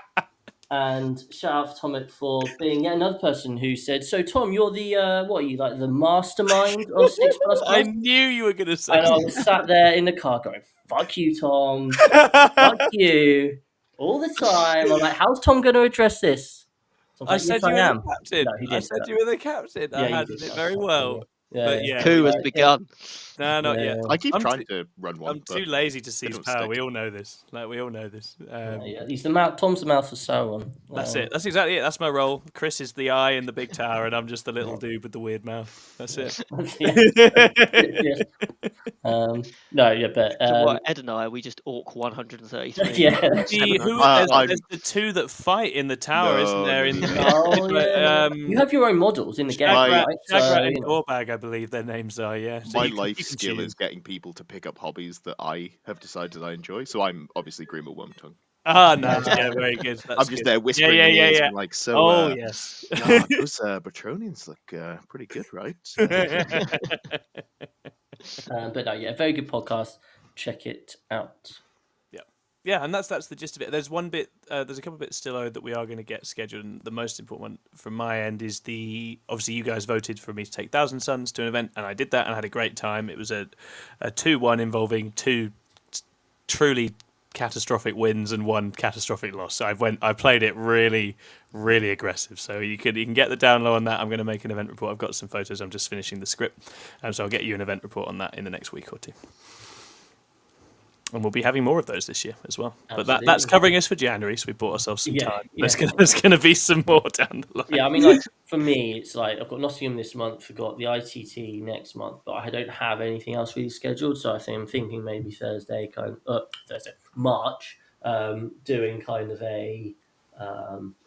A: And shout out to Tomic for being yet another person who said, so Tom, you're the what are you, like the mastermind of 6++?
B: I knew you were going to say
A: and I was sat there in the car going, fuck you, Tom. Fuck you. All the time. I'm like, how's Tom going to address this? So
B: I said you were the captain. No, I said you were the captain. I handled it very well.
C: Coup has begun.
B: No, not yet.
D: I keep trying to run one.
B: I'm too lazy to seize power. We all know this.
A: He's the mouth. Tom's the mouth of Sauron.
B: That's it. That's exactly it. That's my role. Chris is the eye in the big tower, and I'm just the little dude with the weird mouth. That's it.
C: But Ed and I, we just orc 133.
B: There's the 2 that fight in the tower, isn't there? In the
A: you have your own models in the game.
B: Shagrat and Gorbag, I believe their names are. Yeah.
D: So my life skill is getting people to pick up hobbies that I have decided I enjoy. So I'm obviously Grima Wormtongue.
B: Ah, nice. Yeah, very good.
D: I'm just there whispering in ears and like, so.
B: Oh, yes.
D: Those Bretronians look pretty good, right?
A: But no, very good podcast. Check it out.
B: Yeah. Yeah, and that's the gist of it. There's one bit, there's a couple of bits still that we are going to get scheduled, and the most important one from my end is obviously you guys voted for me to take Thousand Suns to an event, and I did that, and I had a great time. It was a 2-1 involving 2 truly catastrophic wins and 1 catastrophic loss. So I played it really, really aggressive. So you can get the down low on that. I'm going to make an event report. I've got some photos. I'm just finishing the script, so I'll get you an event report on that in the next week or 2. And we'll be having more of those this year as well. Absolutely. But that's covering us for January, so we bought ourselves some time. Yeah. There's going to be some more down the line.
A: Yeah, I mean, like for me, it's like I've got Nottingham this month, I've got the ITT next month, but I don't have anything else really scheduled. So I'm thinking maybe March, doing kind of a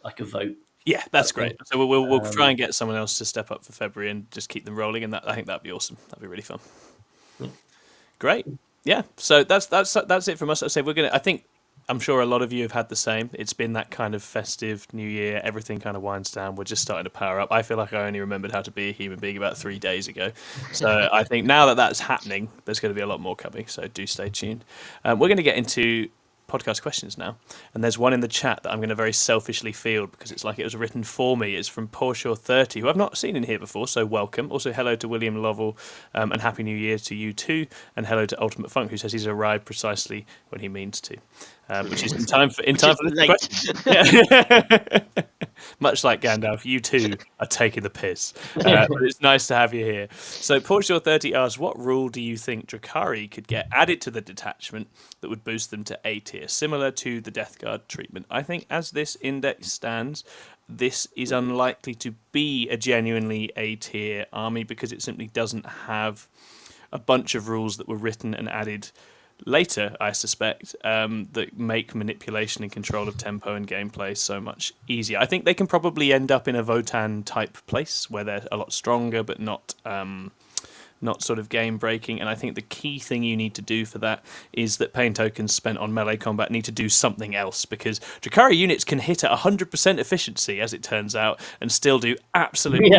A: like a vote.
B: Yeah, that's great. So we'll try and get someone else to step up for February and just keep them rolling, and I think that'd be awesome. That'd be really fun. Yeah. Great. Yeah, so that's it from us. I say I'm sure a lot of you have had the same. It's been that kind of festive New Year. Everything kind of winds down. We're just starting to power up. I feel like I only remembered how to be a human being about 3 days ago. So I think now that that's happening, there's going to be a lot more coming. So do stay tuned. We're going to get into podcast questions now, and there's one in the chat that I'm going to very selfishly field because it's like it was written for me. It's from Porsche30, who I've not seen in here before, so welcome. Also hello to William Lovell, and Happy New Year to you too, and hello to Ultimate Funk, who says he's arrived precisely when he means to, which is in time for the question. Much like Gandalf, you too are taking the piss. But it's nice to have you here. So Porsche30 asks, what rule do you think Drukhari could get added to the detachment that would boost them to A tier, similar to the Death Guard treatment? I think as this index stands, this is unlikely to be a genuinely A tier army because it simply doesn't have a bunch of rules that were written and added later, I suspect, that make manipulation and control of tempo and gameplay so much easier. I think they can probably end up in a Votann type place where they're a lot stronger but not sort of game breaking. And I think the key thing you need to do for that is that pain tokens spent on melee combat need to do something else, because Drukhari units can hit at 100% efficiency, as it turns out, and still do absolutely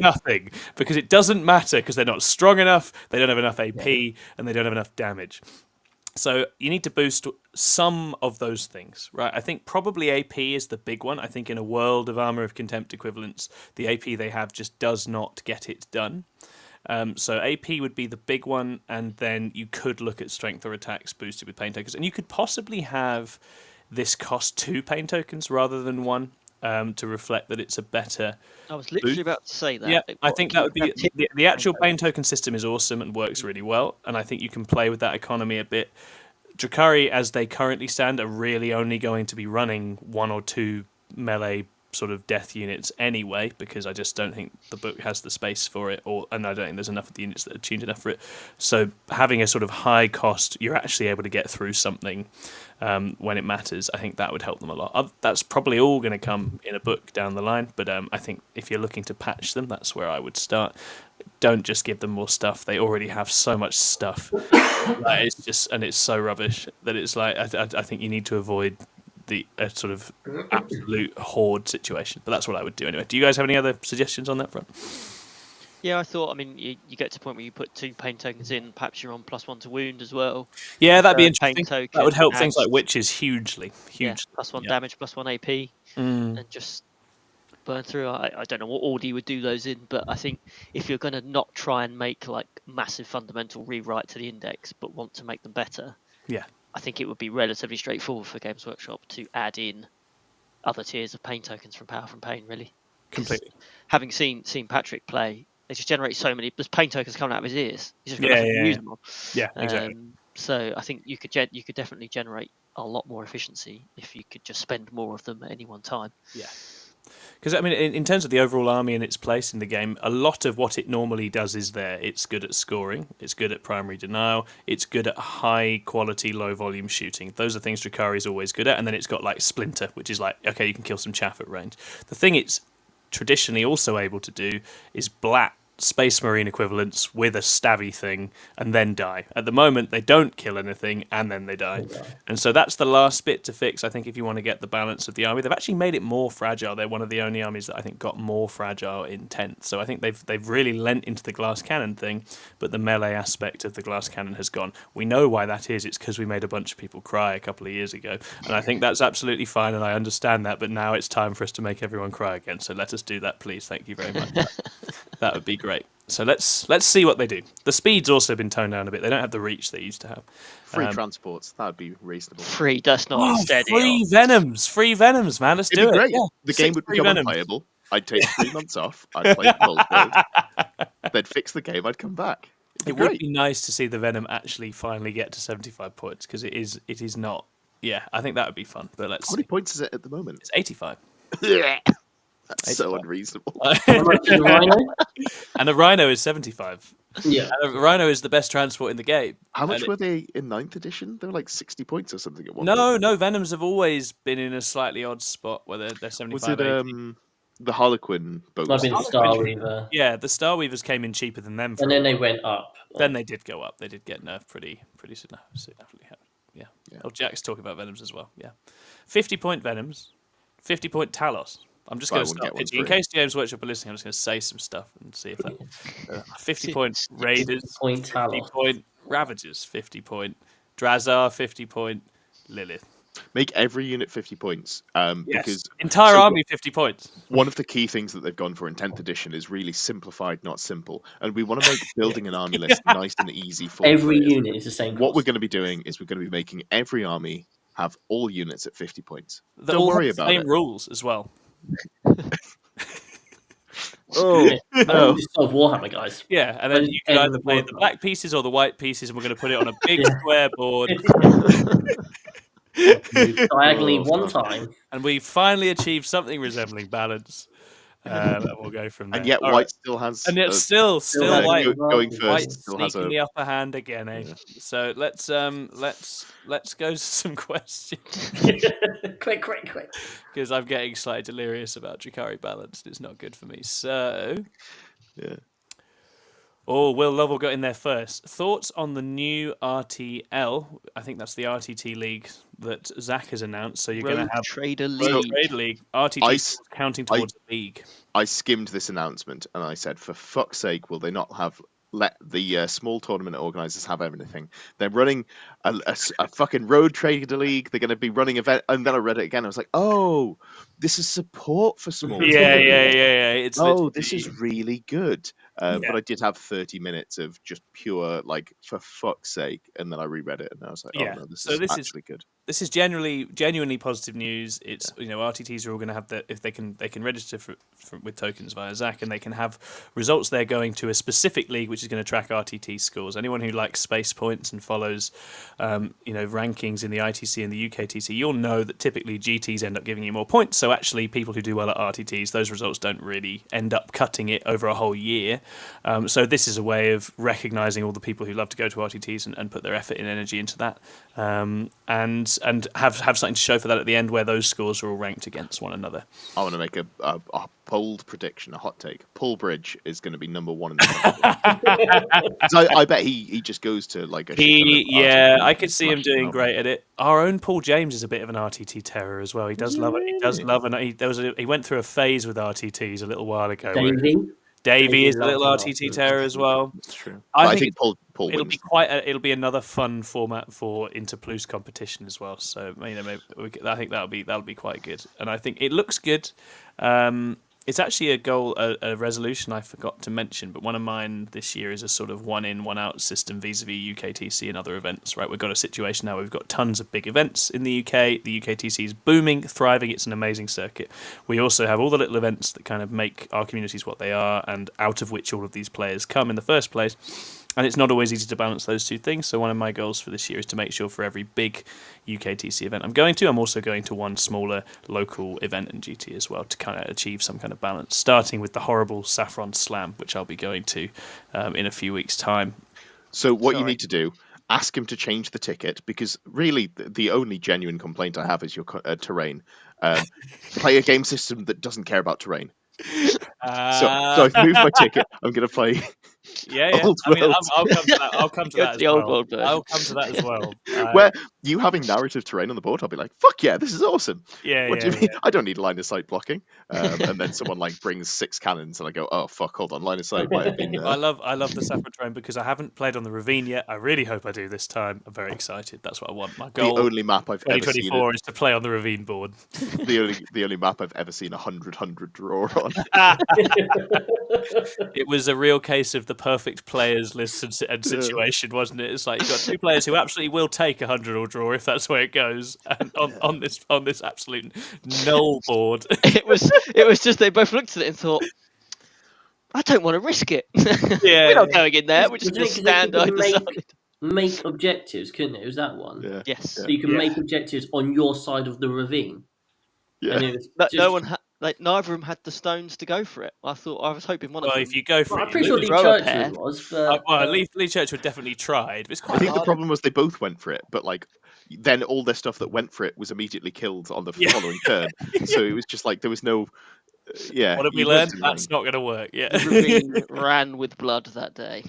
B: nothing, because it doesn't matter, because they're not strong enough, they don't have enough AP, and they don't have enough damage. So you need to boost some of those things, right? I think probably AP is the big one. I think in a world of Armour of Contempt equivalents, the AP they have just does not get it done. So AP would be the big one, and then you could look at strength or attacks boosted with pain tokens, and you could possibly have this cost 2 pain tokens rather than 1 to reflect that it's a better.
C: I was literally about to say that.
B: Yeah, I think that would be the actual pain token system is awesome and works really well, and I think you can play with that economy a bit. Drukhari, as they currently stand, are really only going to be running 1 or 2 melee sort of death units anyway, because I just don't think the book has the space for it, and I don't think there's enough of the units that are tuned enough for it. So having a sort of high cost, you're actually able to get through something when it matters. I think that would help them a lot. That's probably all going to come in a book down the line, but I think if you're looking to patch them, that's where I would start. Don't just give them more stuff. They already have so much stuff. It's so rubbish that it's like I think you need to avoid the sort of absolute horde situation. But that's what I would do anyway. Do you guys have any other suggestions on that front?
C: Yeah, I thought, you get to a point where you put 2 pain tokens in, perhaps you're on +1 to wound as well.
B: Yeah, that'd be interesting. That would help things like witches hugely.
C: Yeah, +1 damage, +1 AP, and just burn through. I don't know what order you would do those in, but I think if you're going to not try and make like massive fundamental rewrite to the index, but want to make them better, I think it would be relatively straightforward for Games Workshop to add in other tiers of pain tokens from Power from Pain, really.
B: Completely.
C: Having seen Patrick play, they just generate so many. There's pain tokens coming out of his ears. He's just going to use them all.
B: Yeah, exactly.
C: So I think you could definitely generate a lot more efficiency if you could just spend more of them at any one time.
B: Yeah. Because, in terms of the overall army and its place in the game, a lot of what it normally does is there. It's good at scoring, it's good at primary denial, it's good at high-quality, low-volume shooting. Those are things Drukhari is always good at, and then it's got, like, Splinter, which is like, okay, you can kill some chaff at range. The thing it's traditionally also able to do is blat Space Marine equivalents with a stabby thing and then die. At the moment, they don't kill anything and then they die. And so that's the last bit to fix, I think, if you want to get the balance of the army. They've actually made it more fragile. They're one of the only armies that I think got more fragile in 10th. So I think they've really lent into the glass cannon thing, but the melee aspect of the glass cannon has gone. We know why that is. It's because we made a bunch of people cry a couple of years ago. And I think that's absolutely fine, and I understand that, but now it's time for us to make everyone cry again. So let us do that, please. Thank you very much. That would be great. So let's see what they do. The speed's also been toned down a bit. They don't have the reach they used to have.
D: Free transports, that would be reasonable.
C: Free, that's not steady.
B: Free Venoms, man. Let's do it.
D: Great.
B: Yeah.
D: The game would become unplayable. I'd take 3 months off. I'd play Coldfield. They'd fix the game. I'd come back.
B: It would be nice to see the Venom actually finally get to 75 points, because it is not. Yeah, I think that would be fun. But let's.
D: How many points is it at the moment?
B: It's 85.
D: That's so unreasonable.
B: And a Rhino is 75.
A: Yeah.
B: And a Rhino is the best transport in the game.
D: How much were they in 9th edition? They were like 60 points or something at one
B: point. No, Venoms have always been in a slightly odd spot where they're 75.
D: Was it
B: 80.
D: The Harlequin bonus?
A: Might be the Star Weaver.
B: Yeah, the Star Weavers came in cheaper than them.
A: And then they went up.
B: Then they did go up. They did get nerfed pretty significantly. Yeah. Oh, Jack's talking about Venoms as well. Yeah. 50-point Venoms, 50-point Talos. I'm just going to start pitching. In case Games Workshop are listening, I'm just going to say some stuff and see if that... 50-point Raiders, 50-point Ravagers, 50-point Drazar, 50-point Lilith.
D: Make every unit 50 points. Because
B: entire army 50 points.
D: One of the key things that they've gone for in 10th edition is really simplified, not simple. And we want to make building an army list nice and easy for
A: every unit is the same.
D: What we're going to be doing is we're going to be making every army have all units at 50 points.
B: Don't worry about it. Same rules as well.
A: No. Warhammer, guys.
B: Yeah, and then you can either play the black pieces or the white pieces, and we're going to put it on a big square board.
A: Diagonally one time,
B: and we finally achieved something resembling balance. And we'll go from there.
D: And yet, white still has,
B: and it's still white
D: going first.
B: White
D: still has
B: the upper hand again, eh? Yeah. So let's go to some questions.
A: quick,
B: because I'm getting slightly delirious about Drukhari balance. It's not good for me. So,
D: yeah.
B: Oh, Will Lovell got in there first. Thoughts on the new RTL? I think that's the RTT League that Zach has announced. So you're going to have
C: Trader League.
B: RTT counting towards the league.
D: I skimmed this announcement and I said, for fuck's sake, will they not have let the small tournament organisers have everything? They're running a fucking road Trader League. They're going to be running event. And then I read it again. I was like, oh, this is support for small.
B: Yeah.
D: This is really good. But I did have 30 minutes of just pure, like, for fuck's sake. And then I reread it and I was like, oh, no, this is actually good.
B: This is genuinely positive news. It's, RTTs are all going to have if they can register with tokens via Zach, and they can have results there going to a specific league, which is going to track RTT scores. Anyone who likes space points and follows, rankings in the ITC and the UKTC, you'll know that typically GTs end up giving you more points. So actually, people who do well at RTTs, those results don't really end up cutting it over a whole year. So this is a way of recognising all the people who love to go to RTTs and put their effort and energy into that, and have something to show for that at the end, where those scores are all ranked against one another.
D: I want to make a bold prediction, a hot take. Paul Bridge is going to be number one in the so I bet he just goes to like a
B: I could see him doing great at it. Our own Paul James is a bit of an RTT terror as well. He does love it. He does love it. He went through a phase with RTTs a little while ago. Davey is a little RTT terror as well.
D: That's true.
B: I think
D: Paul
B: it'll
D: wins.
B: be it'll be another fun format for Interplus competition as well. So maybe I think that'll be quite good, and I think it looks good. It's actually a resolution I forgot to mention, but one of mine this year is a sort of one in, one out system vis-a-vis UKTC and other events, right? We've got a situation now where we've got tons of big events in the UK. The UKTC is booming, thriving. It's an amazing circuit. We also have all the little events that kind of make our communities what they are, and out of which all of these players come in the first place. And it's not always easy to balance those two things. So one of my goals for this year is to make sure for every big UKTC event I'm also going to one smaller local event in GT as well, to kind of achieve some kind of balance, starting with the horrible Saffron Slam, which I'll be going to in a few weeks' time.
D: So you need to do, ask him to change the ticket, because really the only genuine complaint I have is your terrain. Play a game system that doesn't care about terrain. So I've moved my ticket. I'm going to play.
B: Yeah.
D: Old
B: I mean,
D: World.
B: I'll come to that. I'll come to
C: Go
B: that
C: to
B: as
C: the Old
B: well.
C: World version.
B: I'll come to that as well.
D: Where you having narrative terrain on the board, I'll be like, "Fuck yeah, this is awesome."
B: Yeah,
D: What
B: yeah,
D: do you mean? I don't need line of sight blocking. And then someone like brings 6 cannons, and I go, "Oh fuck, hold on, line of sight might have been."
B: I love the Sapphire terrain because I haven't played on the Ravine yet. I really hope I do this time. I'm very excited. That's what I want. My goal.
D: The only map I've ever seen.
B: 2024 is to play on the Ravine board.
D: The only map I've ever seen 100 draw on.
B: It was a real case of the perfect players list and situation, wasn't it? It's like you've got 2 players who absolutely will take 100 or draw if that's where it goes, and on this absolute null board.
C: It was just they both looked at it and thought, I don't want to risk it.
B: Yeah,
C: we're not going in there. We're just going to stand either side.
A: Make objectives, couldn't it? It was that one.
D: Yeah.
C: Yes.
A: So you can make objectives on your side of the ravine.
D: Yeah.
A: And it was
C: But
A: just...
C: no one had, neither of them had the stones to go for it. I was hoping one of them.
B: Well, if you go for it,
A: I'm pretty sure Lee Churchwood was. But,
B: Lee Churchwood definitely tried. It's quite
D: I think
B: hard.
D: the problem was they both went for it, but like then all their stuff that went for it was immediately killed on the following turn. So it was just like there was no.
B: What did we learn? That's not going to work. Yeah.
C: Ravine ran with blood that day.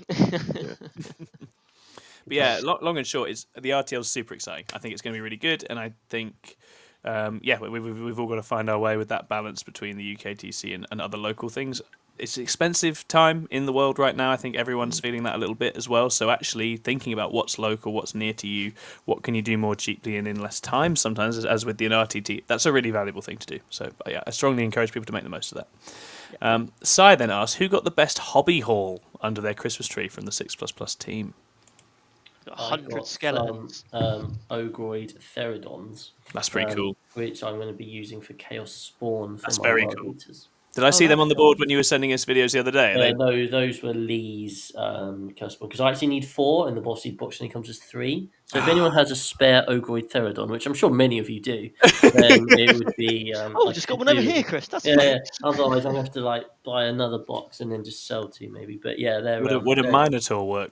B: But yeah, long and short is the RTL is super exciting. I think it's going to be really good, and I think, we've all got to find our way with that balance between the UKTC and other local things. It's an expensive time in the world right now. I think everyone's feeling that a little bit as well. So actually thinking about what's local, what's near to you, what can you do more cheaply and in less time sometimes, as with the RTT, that's a really valuable thing to do. So yeah, I strongly encourage people to make the most of that. Yeah. Sai then asks, who got the best hobby haul under their Christmas tree from the 6++ team?
C: 100 skeletons.
A: Ogroid Therodons.
B: That's pretty cool.
A: Which I'm going to be using for Chaos Spawn.
B: That's very cool. Did I see them on the board when you were sending us videos the other day?
A: No, those were Lee's Chaos Spawn. Because I actually need 4, and the box only comes as 3. So if anyone has a spare Ogroid Therodon, which I'm sure many of you do, then it would be...
C: just got one over here, Chris. That's
A: Otherwise, I'm going to have to buy another box and then just sell 2 maybe. But yeah, they're...
B: Would a Minotaur work?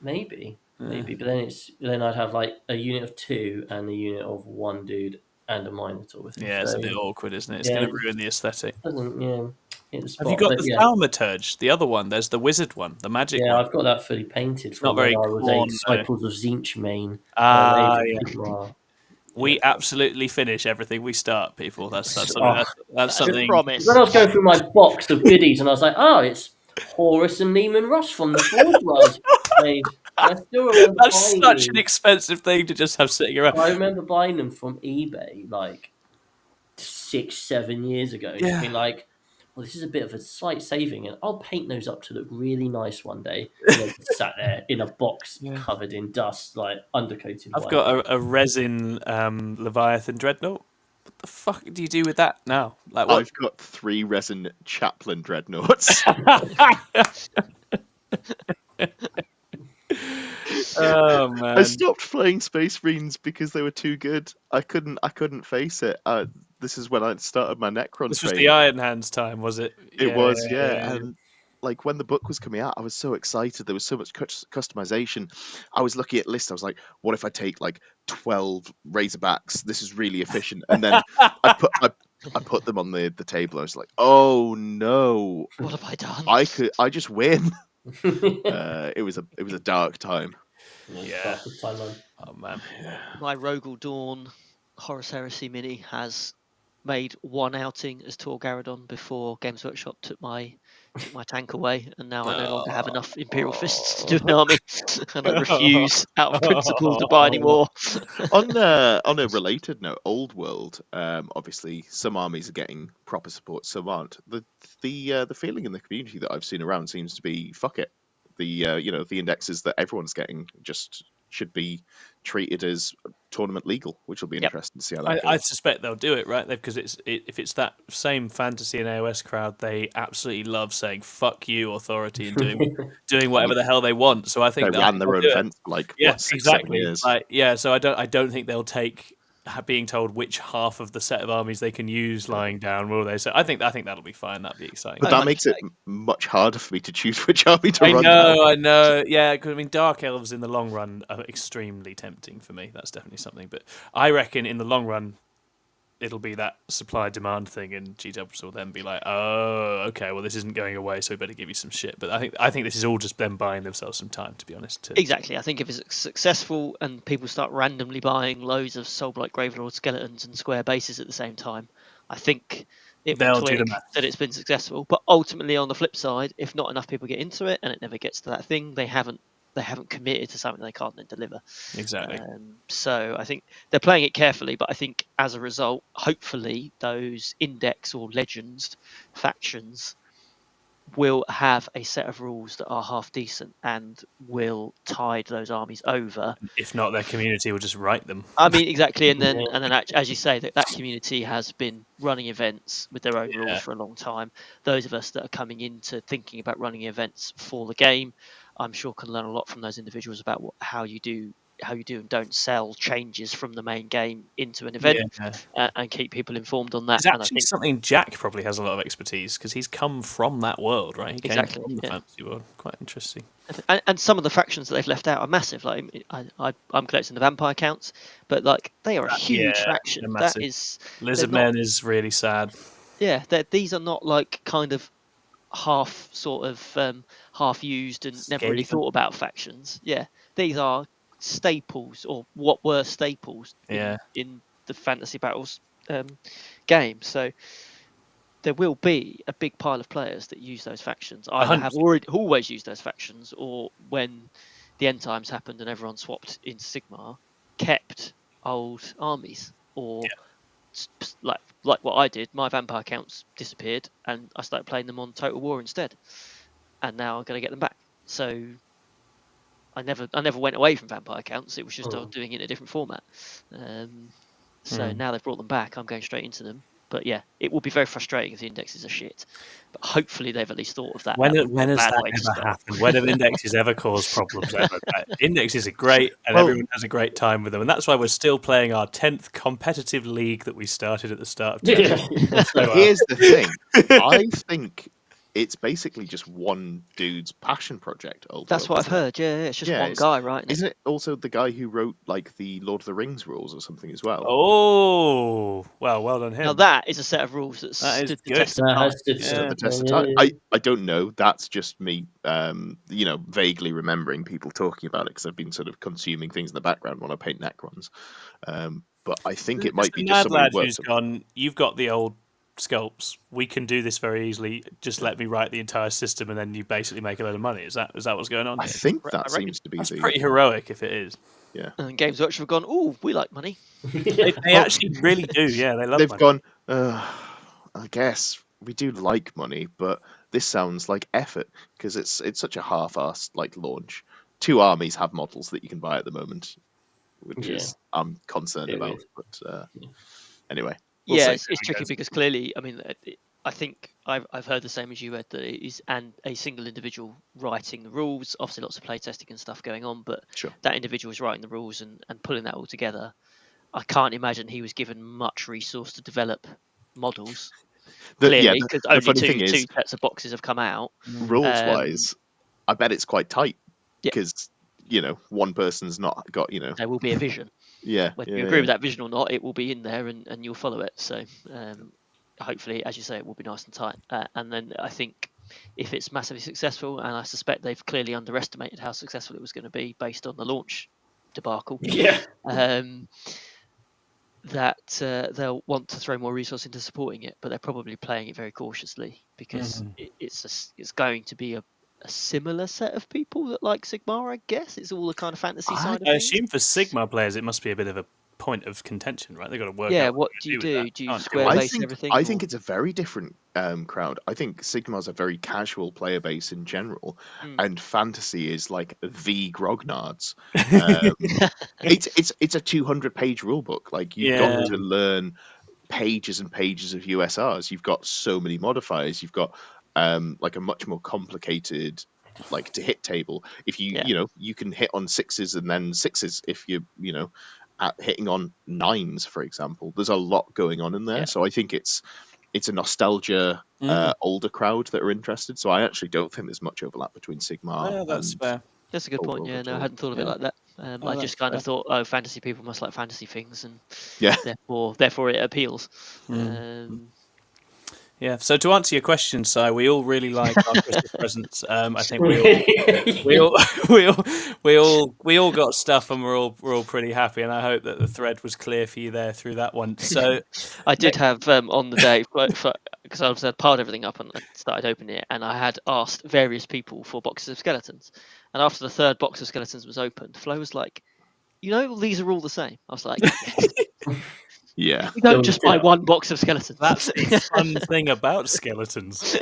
A: Maybe, but then I'd have a unit of 2 and a unit of 1 dude and a Minotaur with him.
B: Yeah, it's a bit awkward, isn't it? It's going to ruin the aesthetic.
A: Have you
B: got the Thaumaturge? The other one? There's the wizard one, the magic one.
A: Yeah, I've got that fully painted. From
B: not very
A: I was a Disciples of Tzeentch main.
B: We absolutely finish everything we start, people. That's something.
C: Promise.
A: When I was going through my box of goodies, and I was like, it's Horus and Neiman Ross from the Forge World.
B: That's such an expensive thing to just have sitting around.
A: I remember buying them from eBay 6-7 years ago. Just being like, well, this is a bit of a slight saving, and I'll paint those up to look really nice one day. And they sat there in a box covered in dust, undercoated.
B: I've got a resin Leviathan Dreadnought. What the fuck do you do with that now?
D: I've got 3 resin Chaplain Dreadnoughts.
B: Oh man!
D: I stopped playing Space Marines because they were too good. I couldn't face it. This is when I started my Necron.
B: This was the Iron Hands time, was it?
D: It was, yeah. And when the book was coming out, I was so excited. There was so much customization. I was looking at lists. I was like, what if I take 12 Razorbacks? This is really efficient. And then I put them on the table. I was like, oh no,
C: what have I done?
D: I just win. It was a dark time.
B: Yeah. Oh man.
C: My Rogel Dawn Horus Heresy mini has made 1 outing as Tor Garadon before Games Workshop took my tank away, and now I no longer have enough Imperial Fists to do an army, and I refuse, out of principle, to buy any more.
D: On a related note, Old World, obviously some armies are getting proper support, some aren't. The feeling in the community that I've seen around seems to be fuck it. The indexes that everyone's getting just should be treated as tournament legal, which will be interesting to see how that goes.
B: I suspect they'll do it, right? Because if it's that same fantasy and AOS crowd, they absolutely love saying "fuck you, authority" and doing whatever the hell they want. So I think
D: they ran their own fence
B: exactly.
D: 7 years.
B: So I don't think they'll take being told which half of the set of armies they can use lying down, will they? So I think that'll be fine. That'll be exciting.
D: But that makes it much harder for me to choose which army to run.
B: I know. Yeah, because Dark Elves in the long run are extremely tempting for me. That's definitely something. But I reckon in the long run, it'll be that supply demand thing, and GWs will then be like, oh, okay, well this isn't going away, so we better give you some shit. But I think this is all just them buying themselves some time, to be honest.
C: Exactly. I think if it's successful and people start randomly buying loads of Soulblight Gravelord skeletons and square bases at the same time, I think it will click that it's been successful. But ultimately, on the flip side, if not enough people get into it and it never gets to that thing, they haven't committed to something they can't then deliver.
B: Exactly.
C: So I think they're playing it carefully, but I think as a result, hopefully those Index or Legends factions will have a set of rules that are half decent and will tide those armies over.
B: If not, their community will just write them.
C: I mean, exactly. And then as you say, that community has been running events with their own rules for a long time. Those of us that are coming into thinking about running events for the game, I'm sure can learn a lot from those individuals about how you do and don't sell changes from the main game into an event and keep people informed on that.
B: It's actually something Jack probably has a lot of expertise because he's come from that world, right? He came from the fantasy world. Quite interesting.
C: And some of the factions that they've left out are massive. Like I'm collecting the vampire counts, but like they are a huge faction. That is
B: Lizardmen is really sad.
C: Yeah, these are not like kind of half used and never really thought about factions. Yeah, these are staples, or what were staples in the Fantasy Battles game. So there will be a big pile of players that use those factions. Either have always used those factions, or when the end times happened and everyone swapped into Sigmar, kept old armies, or like what I did. My vampire counts disappeared, and I started playing them on Total War instead. And now I'm going to get them back. So I never went away from vampire counts. It was just I was doing it in a different format. So now they've brought them back. I'm going straight into them. But yeah, it will be very frustrating if the indexes are shit. But hopefully they've at least thought of that.
B: When has that ever happened? When have indexes ever caused problems? Indexes are great, and everyone has a great time with them. And that's why we're still playing our 10th competitive league that we started at the start of
D: Here's the thing. I think it's basically just one dude's passion project.
C: That's what I've heard. Yeah, it's just one guy, right?
D: Isn't it also the guy who wrote like the Lord of the Rings rules or something as well?
B: Oh, well done him.
C: Now that is a set of rules that stood the test of time.
D: I don't know. That's just me, vaguely remembering people talking about it because I've been sort of consuming things in the background when I paint Necrons. But I think it might be just someone
B: who's gone. You've got the old sculpts. We can do this very easily. Just let me write the entire system, and then you basically make a load of money. Is that what's going on?
D: I think that seems to be
B: pretty heroic if it is.
D: Yeah.
C: And Games Workshop have gone, "Oh, we like money."
B: They actually really do. Yeah, they love.
D: They've
B: money.
D: gone. I guess we do like money, but this sounds like effort because it's such a half-assed like launch. 2 armies have models that you can buy at the moment, which is I'm concerned about. But anyway.
C: It's tricky because clearly, I mean, I think I've heard the same as you, Ed, that it is a single individual writing the rules. Obviously, lots of playtesting and stuff going on, but that individual is writing the rules and pulling that all together. I can't imagine he was given much resource to develop models. Clearly, because only two sets of boxes have come out.
D: Rules-wise, I bet it's quite tight because one person's not got
C: There will be a vision. Whether you agree with that vision or not, it will be in there and you'll follow it. So hopefully, as you say, it will be nice and tight. And then I think if it's massively successful, and I suspect they've clearly underestimated how successful it was going to be based on the launch debacle. That they'll want to throw more resource into supporting it, but they're probably playing it very cautiously because it's going to be a similar set of people that like Sigmar, I guess. It's all the kind of fantasy side of things.
B: I assume for Sigmar players it must be a bit of a point of contention, right? They've got to work out
C: what do you do? Do you square base and everything?
D: I think it's a very different crowd. I think Sigmar's a very casual player base in general, and fantasy is like the grognards. It's a 200-page rule book. Like you've got to learn pages and pages of USRs. You've got so many modifiers. You've got like a much more complicated like to hit table. If you you can hit on 6s and then 6s if you at hitting on 9s, for example. There's a lot going on in there, so I think it's a nostalgia older crowd that are interested. So I actually don't think there's much overlap between Sigmar.
B: That's fair.
C: That's a good point. Yeah, no, I hadn't thought of it like that. I just kind of thought, oh, fantasy people must like fantasy things, and
D: Yeah.
C: therefore it appeals.
B: Yeah. So to answer your question, Si, we all really like our Christmas presents. I think we all got stuff, and we're all pretty happy. And I hope that the thread was clear for you there through that one. So
C: I did have on the day because I had piled everything up and I started opening it, and I had asked various people for boxes of skeletons. And after the third box of skeletons was opened, Flo was like, these are all the same. I was like, yes.
D: Yeah.
C: You don't just buy one box of skeletons.
B: That's the fun thing about skeletons.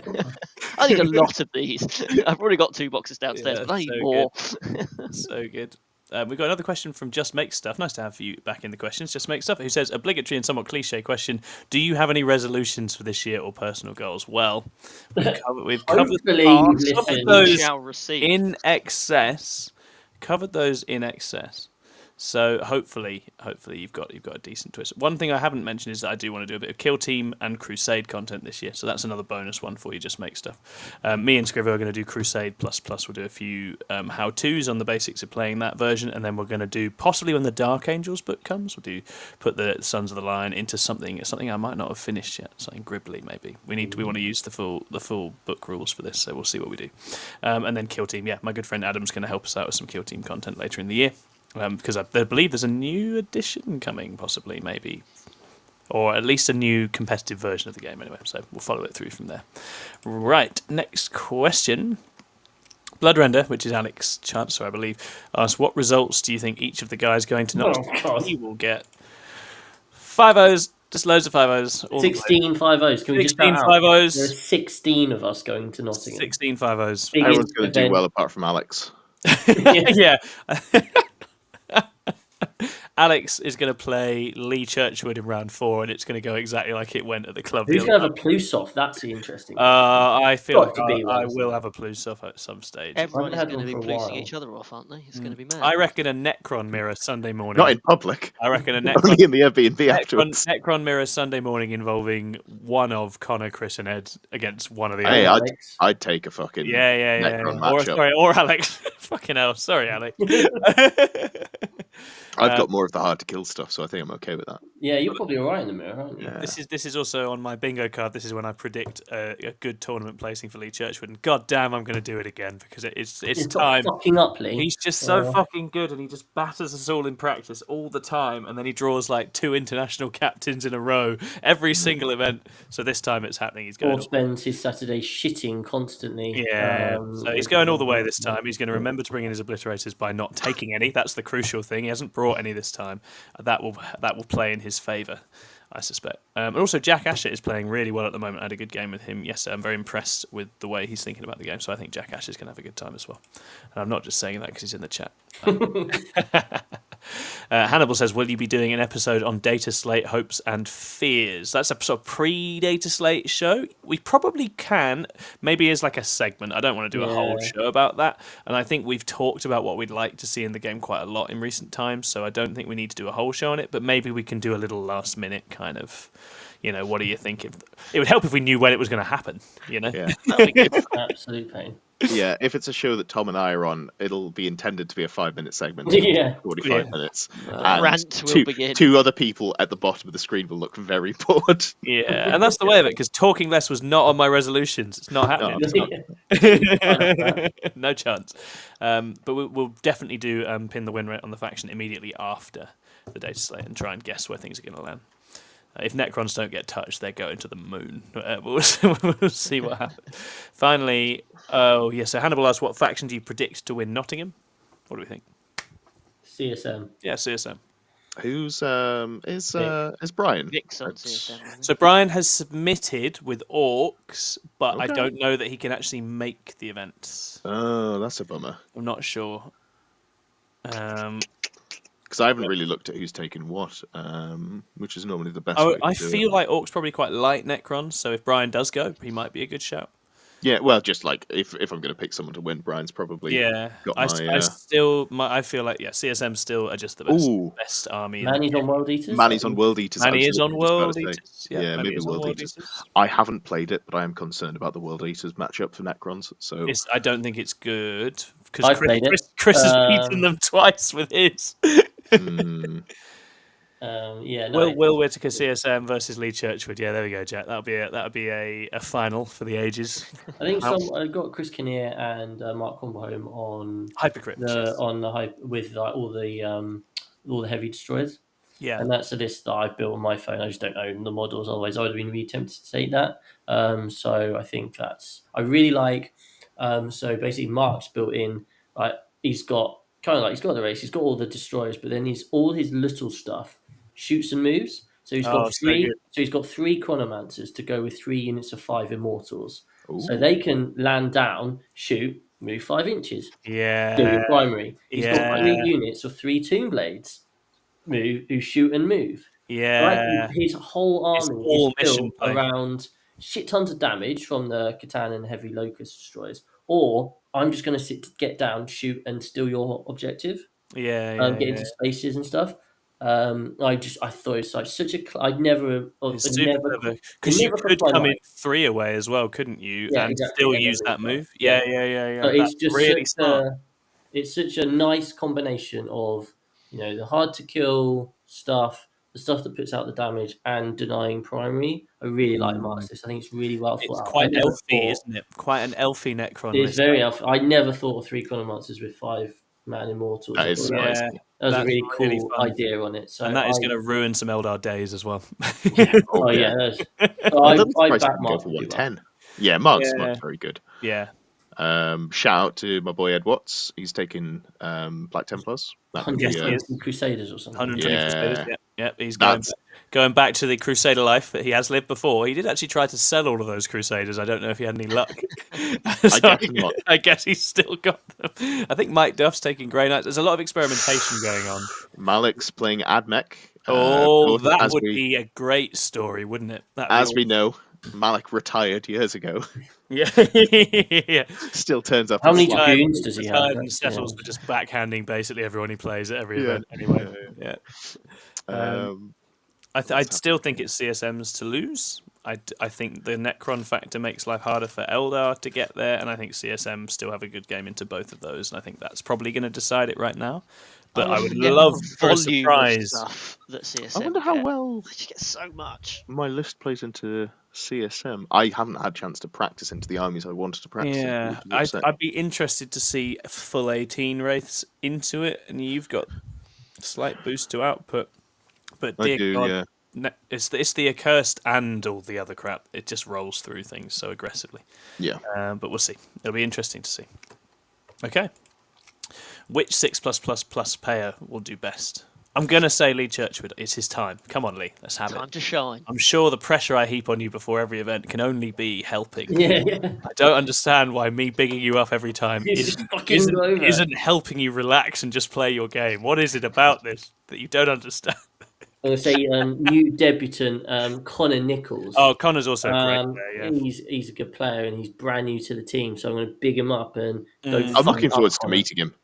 C: I need a lot of these. I've already got 2 boxes downstairs, but I need more.
B: So good. We've got another question from Just Make Stuff. Nice to have you back in the questions. Just Make Stuff, who says, obligatory and somewhat cliche question, do you have any resolutions for this year or personal goals? Well, we've covered those in excess. Covered those in excess. So hopefully you've got a decent twist. One thing I haven't mentioned is that I do want to do a bit of Kill Team and Crusade content this year. So that's another bonus one for you. Just Make Stuff. Me and Scrivo are going to do Crusade plus. We'll do a few how-tos on the basics of playing that version, and then we're going to do, possibly when the Dark Angels book comes, put the Sons of the Lion into something I might not have finished yet. Something Gribbly maybe. We want to use the full book rules for this, so we'll see what we do. And then Kill Team. Yeah, my good friend Adam's going to help us out with some Kill Team content later in the year. Because I believe there's a new edition coming, possibly, maybe. Or at least a new competitive version of the game, anyway. So we'll follow it through from there. Right, next question. Bloodrender, which is Alex Chancellor, I believe, asks, what results do you think each of the guys going to Nottingham will get? 5-0s, just loads of 5-0s.
A: 16 5-0s. Can we
B: 16 5-0s.
A: There are 16 of us going to Nottingham.
B: 16 5-0s.
D: Everyone's going to do well apart from Alex.
B: Yeah. Alex is going to play Lee Churchwood in round 4, and it's going to go exactly like it went at the club.
A: Who's going to have a Plusov? That's the interesting.
B: I feel like I will have a Plusov at some stage.
C: Everyone is going to be plusing each other off, aren't they? It's going to be mad.
B: I reckon a Necron mirror Sunday morning.
D: Not in public.
B: I reckon a Necron.
D: Only in the Airbnb afterwards.
B: Necron mirror Sunday morning involving one of Connor, Chris, and Ed against one of the
D: other.
B: Hey,
D: I'd take a fucking Necron matchup.
B: Or Alex. Fucking hell. Sorry, Alex.
D: I've got more of the hard to kill stuff, so I think I'm okay with that.
A: Yeah, you're probably all right in the mirror, aren't you?
B: Yeah. This is also on my bingo card. This is when I predict a good tournament placing for Lee Churchwood, and god damn, I'm going to do it again because it's time.
A: Fucking up, Lee.
B: He's just so fucking good, and he just batters us all in practice all the time, and then he draws like 2 international captains in a row every single event. So this time it's happening. He's going.
A: Or spends his Saturday shitting constantly.
B: Yeah, so he's going all the way this time. He's going to remember to bring in his obliterators by not taking any. That's the crucial thing. He hasn't brought any this time. That will play in his favour, I suspect. And also Jack Asher is playing really well at the moment. I had a good game with him yesterday. I'm very impressed with the way he's thinking about the game, so I think Jack Asher is going to have a good time as well. And I'm not just saying that because he's in the chat. Hannibal says, will you be doing an episode on Data Slate Hopes and Fears? That's a sort of pre-Data Slate show. We probably can, maybe as like a segment. I don't want to do a whole show about that. And I think we've talked about what we'd like to see in the game quite a lot in recent times, so I don't think we need to do a whole show on it, but maybe we can do a little last minute kind of, what do you think? It would help if we knew when it was going to happen,
D: Yeah.
A: That would be good. Absolute pain.
D: Yeah, if it's a show that Tom and I are on, it'll be intended to be a 5-minute segment. 45 minutes.
C: Rant will begin.
D: 2 other people at the bottom of the screen will look very bored.
B: Yeah, and that's the way of it, because talking less was not on my resolutions. It's not happening. No chance. But we'll definitely do Pin the Win Rate on the faction immediately after the Data Slate and try and guess where things are going to land. If Necrons don't get touched, they're going to the moon. We'll see what happens. Finally, so Hannibal asks, what faction do you predict to win Nottingham? What do we think?
A: CSM.
B: Yeah, CSM.
D: Who's is Brian?
C: Vic's on CSM.
B: So Brian has submitted with Orcs, but I don't know that he can actually make the event.
D: Oh, that's a bummer.
B: I'm not sure.
D: Because I haven't really looked at who's taken what, which is normally the best way to
B: I
D: do
B: feel
D: it.
B: like Orcs probably quite light Necrons, so if Brian does go, he might be a good shout.
D: Yeah, well, just like if I'm going to pick someone to win, Brian's probably got my...
B: I feel like CSM still are just the best army.
A: Manny's on World Eaters?
D: Manny's on World Eaters.
B: Manny is on World Eaters.
D: Yeah, maybe World Eaters. I haven't played it, but I am concerned about the World Eaters matchup for Necrons. So
B: I don't think it's good because Chris has beaten them twice with his. Will Whittaker CSM versus Lee Churchwood. Yeah, there we go, Jack. That'll be a final for the ages.
A: I think I got Chris Kinnear and Mark Cornwall on
B: Hypercrypt
A: on the hype with all the heavy destroyers.
B: Yeah,
A: and that's a list that I've built on my phone. I just don't own the models. Otherwise, I would have been really tempted to take that. So I think I really like. So basically, Mark's built in. He's got the race. He's got all the destroyers, but then all his little stuff shoots and moves. So he's got three. So he's got 3 Chronomancers to go with 3 units of 5 Immortals. Ooh. So they can land down, shoot, move 5 inches.
B: Yeah.
A: Do your primary. He's got 3 units of 3 Tomb Blades who shoot and move.
B: Yeah.
A: His whole army is built around shit tons of damage from the Catan and Heavy Locust destroyers, or I'm just going to get down, shoot, and steal your objective.
B: Get
A: into spaces and stuff. I thought it's like such a. I'd never.
B: Because you could come in 3 away as well, couldn't you? Yeah, and still use that move. Yeah.
A: But it's just really smart. It's such a nice combination of the hard to kill stuff, the stuff that puts out the damage, and denying primary. I really like Mark's list. I think it's really well thought out.
B: It's quite elfy, isn't it? Quite an elfy Necron.
A: It's very elfy. I never thought of 3 Chronomancers with 5-man Immortals.
D: That is nice.
A: That was a really cool idea on it. So
B: and that is going to ruin some Eldar days as well.
A: I back Mark
D: for 110. Yeah, Mark's very good.
B: Yeah.
D: Shout out to my boy Ed Watts. He's taking Black Templars.
A: 120 Crusaders or something.
B: 120 Crusaders. Yeah. He's going back to the Crusader life that he has lived before. He did actually try to sell all of those Crusaders. I don't know if he had any luck. I guess he's still got them. I think Mike Duff's taking Grey Knights. There's a lot of experimentation going on.
D: Malik's playing Admech.
B: That would be a great story, wouldn't it?
D: We know, Malik retired years ago.
B: Yeah.
D: Still turns up.
A: How many goons does he have?
B: And settles for just backhanding basically everyone he plays at every event anyway. Yeah. I still think it's CSM's to lose. I think the Necron factor makes life harder for Eldar to get there, and I think CSM still have a good game into both of those, and I think that's probably going to decide it right now. But I would love for a surprise.
C: That CSM
D: I wonder how well
C: they get so much.
D: My list plays into CSM. I haven't had a chance to practice into the armies I wanted to practice.
B: Yeah, I'd be interested to see full 18 Wraiths into it, and you've got a slight boost to output. But God, it's the accursed and all the other crap. It just rolls through things so aggressively.
D: Yeah.
B: But we'll see. It'll be interesting to see. Okay. Which 6+++ payer will do best? I'm going to say Lee Churchwood. It's his time. Come on, Lee. Let's have it.
C: Time to shine.
B: I'm sure the pressure I heap on you before every event can only be helping.
A: Yeah.
B: I don't understand why me bigging you up every time isn't helping you relax and just play your game. What is it about this that you don't understand?
A: I'm going to say new debutant Connor Nichols.
B: Oh, Connor's also a great player. Yeah.
A: He's a good player and he's brand new to the team, so I'm going to big him up and go.
D: I'm looking forward to meeting him.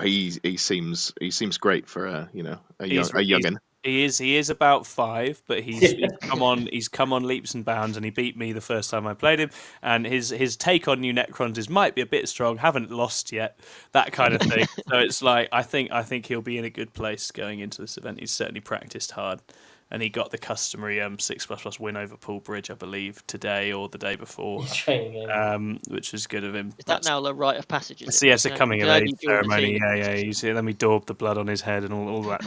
D: He seems great for a youngin.
B: He is about 5, but he's come on leaps and bounds, and he beat me the first time I played him. And his take on new Necrons might be a bit strong. Haven't lost yet, that kind of thing. So it's like I think he'll be in a good place going into this event. He's certainly practiced hard, and he got the customary 6++ win over Pool Bridge, I believe, today or the day before, which was good of him.
C: Is that now the rite of passage?
B: Yes, a coming of age ceremony. Yeah. Then we daubed the blood on his head and all that.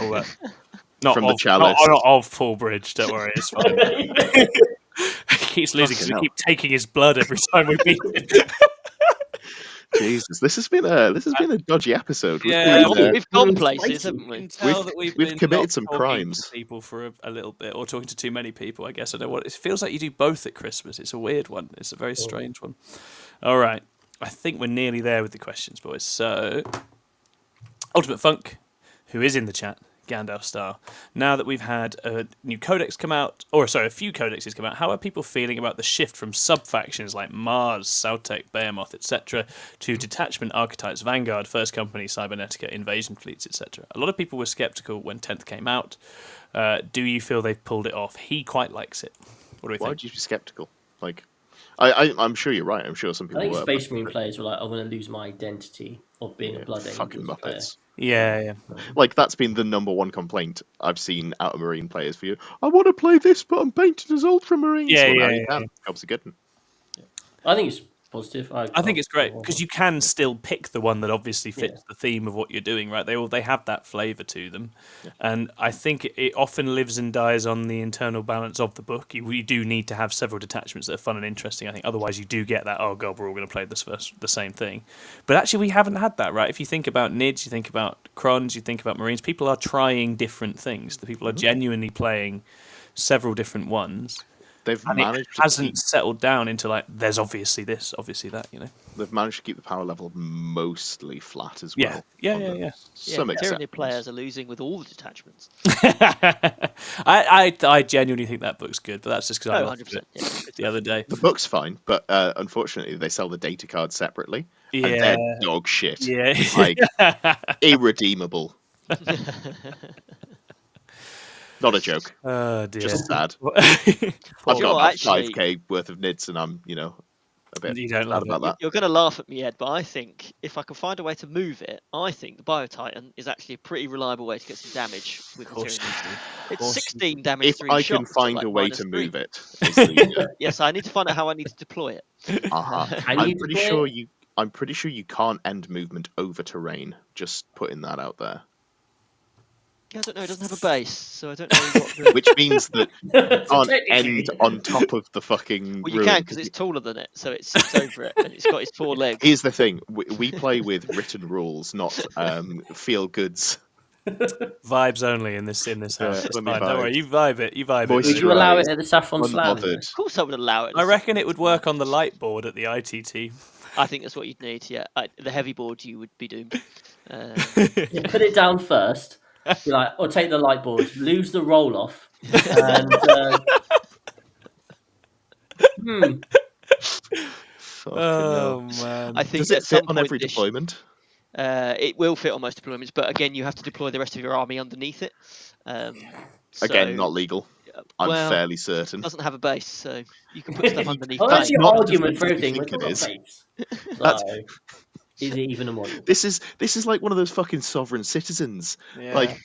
B: Not of Pool Bridge, don't worry, it's fine. He keeps losing because we keep taking his blood every time we beat him.
D: Jesus, this has been a dodgy episode.
C: We've gone places, haven't we?
B: We've
D: committed some crimes.
B: To people for a little bit, or talking to too many people. I guess I don't know what it feels like. You do both at Christmas. It's a weird one. It's a very strange one. All right, I think we're nearly there with the questions, boys. So, Ultimate Funk, who is in the chat. Gandalf Star. Now that we've had a new codex come out, a few codexes come out, how are people feeling about the shift from sub-factions like Mars, Sautek, Behemoth, etc., to detachment archetypes, Vanguard, First Company, Cybernetica, Invasion Fleets, etc.? A lot of people were skeptical when 10th came out. Do you feel they've pulled it off? He quite likes it. What do we think?
D: Why would you be skeptical? I'm sure you're right. I'm sure some
A: I
D: people
A: think
D: were.
A: Space Marine players were like, I'm going to lose my identity of being a Blood
D: fucking
A: Angels player.
D: Muppets.
B: Yeah.
D: Like, that's been the number one complaint I've seen out of Marine players for you. I want to play this, but I'm painted as Ultramarines.
B: Yeah,
D: well,
B: yeah,
D: now you
B: yeah.
D: can. Helps you get them.
A: I think it's positive.
B: I think it's great because you can still pick the one that obviously fits the theme of what you're doing, right? They have that flavour to them, and I think it often lives and dies on the internal balance of the book. You do need to have several detachments that are fun and interesting. I think otherwise you do get that, oh god, we're all going to play the same thing. But actually, we haven't had that, right? If you think about NIDS, you think about Crons, you think about Marines. People are trying different things. The people are genuinely playing several different ones.
D: They've
B: and
D: managed
B: it hasn't settled down into like there's obviously this, obviously that, you know.
D: They've managed to keep the power level mostly flat as well.
B: Yeah.
D: Some
C: Tyranid players are losing with all the detachments.
B: I genuinely think that book's good, but that's just because I watched it the other day.
D: The book's fine, but unfortunately they sell the data cards separately.
B: Yeah,
D: and they're dog shit.
B: Yeah,
D: like irredeemable. Not a joke.
B: Oh dear.
D: Just sad. I've got about 5k worth of NIDS, and I'm, a bit.
B: You don't love
D: that.
C: You're going to laugh at me, Ed, but I think if I can find a way to move it, I think the Biotitan is actually a pretty reliable way to get some damage with the Tyranid. It's 16 damage.
D: If
C: 3
D: I
C: shots
D: can find
C: like
D: a way to
C: -3.
D: move it.
C: Yes, I need to find out how I need to deploy it.
D: I'm pretty sure you can't end movement over terrain. Just putting that out there.
C: I don't know. It doesn't have a base, so I don't know what. The...
D: Which means that you can't end on top of the fucking.
C: Well, you can because it's taller than it, so it sits over it, and it's got its 4 legs.
D: Here's the thing: we play with written rules, not feel goods.
B: Vibes only in this house. Don't worry, you vibe it.
A: Would you allow it at the Saffron Slam?
C: Of course, I would allow it.
B: I reckon it would work on the light board at the ITT.
C: I think that's what you'd need. Yeah, the heavy board you would be doomed.
A: You put it down first. Be like, or take the light board, lose the roll off, and
B: Oh man!
C: I think
D: does it fit on every deployment?
C: It will fit on most deployments, but again, you have to deploy the rest of your army underneath it.
D: Again, not legal. I'm fairly certain.
C: It doesn't have a base, so you can put stuff underneath.
A: That's your argument for everything.
D: It is.
A: Is it even a model?
D: This is like one of those fucking sovereign citizens.
B: Yeah.
D: Like,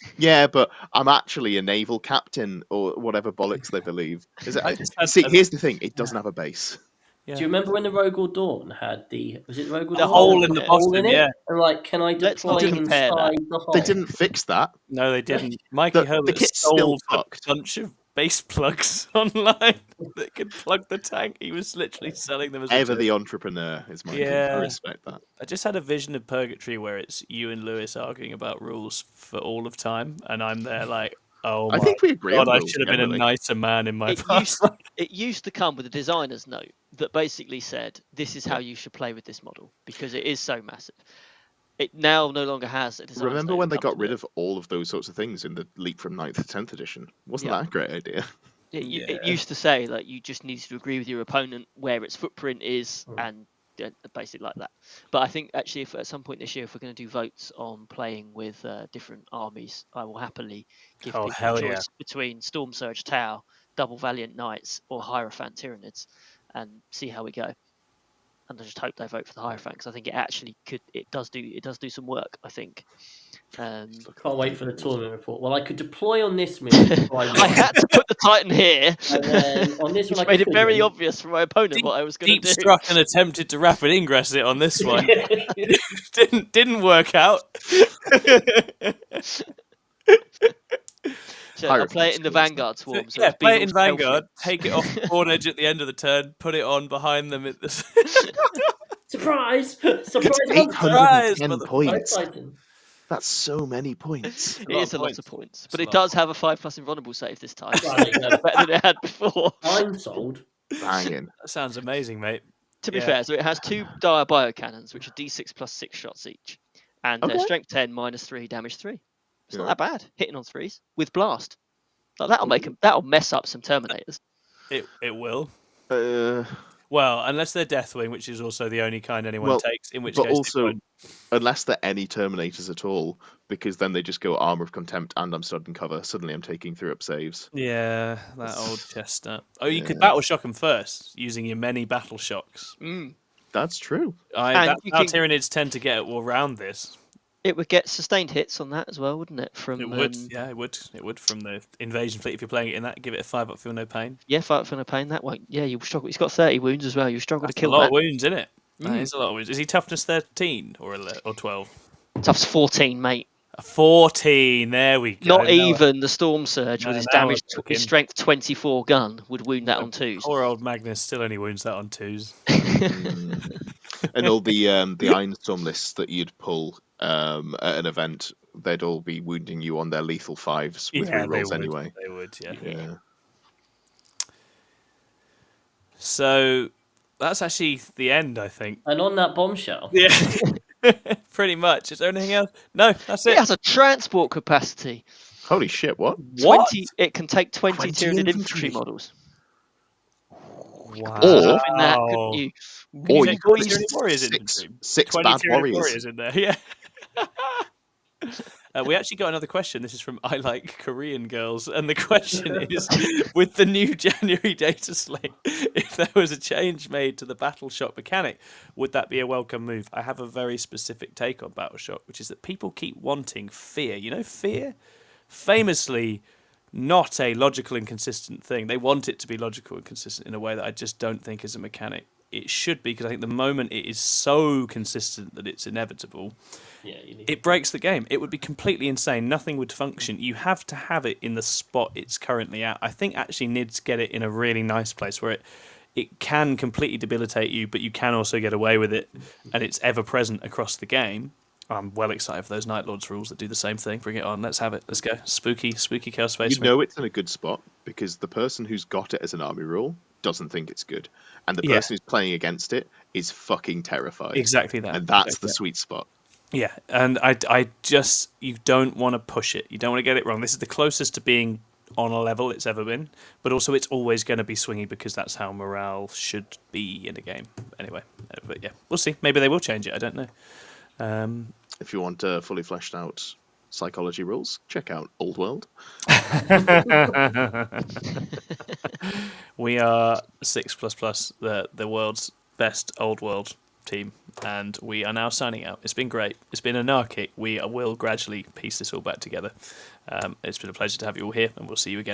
D: but I'm actually a naval captain or whatever bollocks they believe. See, here's the thing: it doesn't have a base.
A: Yeah. Do you remember when the Rogel Dawn had was it Rogel
B: the
A: Dawn?
B: hole in the bottom?
A: Yeah. And like, can I deploy inside the hole?
D: They didn't fix that.
B: No, they didn't. Mikey Herbert sold a bunch of base plugs online that could plug the tank. He was literally selling them as
D: the entrepreneur is Mikey. I respect that.
B: I just had a vision of Purgatory where it's you and Lewis arguing about rules for all of time, and I'm there like, oh,
D: I think we agree.
B: God, I should have been a nicer man in my past.
C: It used to come with a designer's note that basically said, "This is how you should play with this model because it is so massive." It now no longer has a designer's
D: Remember
C: note
D: when they got rid of all of those sorts of things in the leap from 9th to 10th edition? Wasn't that a great idea?
C: It used to say like you just needed to agree with your opponent where its footprint is and basically like that. But I think actually if at some point this year if we're going to do votes on playing with different armies, I will happily give people a choice between Storm Surge Tau, Double Valiant Knights or Hierophant Tyranids and see how we go. And I just hope they vote for the Hierophant because I think it actually does do some work, I think.
A: I can't wait for the tournament report. Well, I could deploy on this mission.
C: I had to put the Titan here.
A: And then on this one, I
C: made it very obvious for my opponent what I was going to do.
B: Deep struck and attempted to rapid ingress it on this one. didn't work out.
C: I'll play it in the Vanguard swarm. So
B: play it in Vanguard. Take it off the board edge at the end of the turn. Put it on behind them.
A: Surprise!
D: Surprise! 810 points. That's so many points.
C: It is a lot of points, but it does have a 5+ invulnerable save this time. Better than it had before.
A: I'm sold.
D: Banging.
B: That sounds amazing, mate.
C: To be fair, so it has 2 dire biocannons, which are d6 plus 6 shots each, and strength 10 -3, damage 3. It's not that bad. Hitting on 3s with blast. Like that'll mess up some Terminators.
B: It will. Well, unless they're Deathwing, which is also the only kind anyone takes, in which
D: but
B: case
D: also, unless they're any Terminators at all, because then they just go Armor of Contempt and I'm stood in cover. Suddenly I'm taking 3-up saves.
B: Yeah, that old chestnut. Oh, you could Battle Shock them first, using your many Battle Shocks.
D: That's true.
B: That's how Tyranids tend to get around this.
C: It would get sustained hits on that as well, wouldn't it?
B: It would, yeah, it would. It would from the Invasion Fleet. If you're playing it in that, give it a 5-up, feel no pain.
C: Yeah, 5-up, feel no pain. That won't. Yeah, you struggle. He's got 30 wounds as well. You struggle to kill
B: a lot
C: that.
B: of wounds, isn't it? That is a lot of wounds. Is he toughness 13 or 12?
C: Tough's 14, mate.
B: A 14. There we go.
C: Not even the Storm Surge with his damage, his strength 24 gun would wound that on 2s.
B: Poor old Magnus still only wounds that on 2s.
D: And all the Ironstorm lists that you'd pull at an event, they'd all be wounding you on their lethal 5s with rerolls anyway.
B: They would,
D: yeah.
B: So that's actually the end, I think.
A: And on that bombshell.
B: Yeah. Pretty much. Is there anything else? No, that's it.
C: It has a transport capacity.
D: Holy shit, what?
C: 20. It can take 20 Tyranid infantry models.
B: Wow.
C: Or that, couldn't you?
D: Or you
B: got
D: could
B: warriors
D: six bad warriors
B: in there. Yeah. We actually got another question. This is from I Like Korean Girls, and the question is: with the new January data slate, if there was a change made to the Battle Shock mechanic, would that be a welcome move? I have a very specific take on Battle Shock, which is that people keep wanting fear. You know, fear, famously, not a logical and consistent thing. They want it to be logical and consistent in a way that I just don't think is a mechanic. It should be, because I think the moment it is so consistent that it's inevitable, it breaks the game. It would be completely insane. Nothing would function. You have to have it in the spot it's currently at. I think actually Nids get it in a really nice place where it can completely debilitate you, but you can also get away with it, and it's ever present across the game. I'm well excited for those Night Lords rules that do the same thing. Bring it on. Let's have it. Let's go. Spooky Chaos Space.
D: You know it's in a good spot because the person who's got it as an army rule doesn't think it's good. And the person who's playing against it is fucking terrified.
B: Exactly that.
D: And that's the sweet spot.
B: Yeah, and I just, you don't want to push it. You don't want to get it wrong. This is the closest to being on a level it's ever been, but also it's always going to be swingy because that's how morale should be in a game. Anyway, but yeah, we'll see. Maybe they will change it. I don't know.
D: If you want fully fleshed out psychology rules, check out Old World.
B: We are 6++, the world's best Old World team, and we are now signing out. It's been great. It's been anarchic. We will gradually piece this all back together. It's been a pleasure to have you all here, and we'll see you again.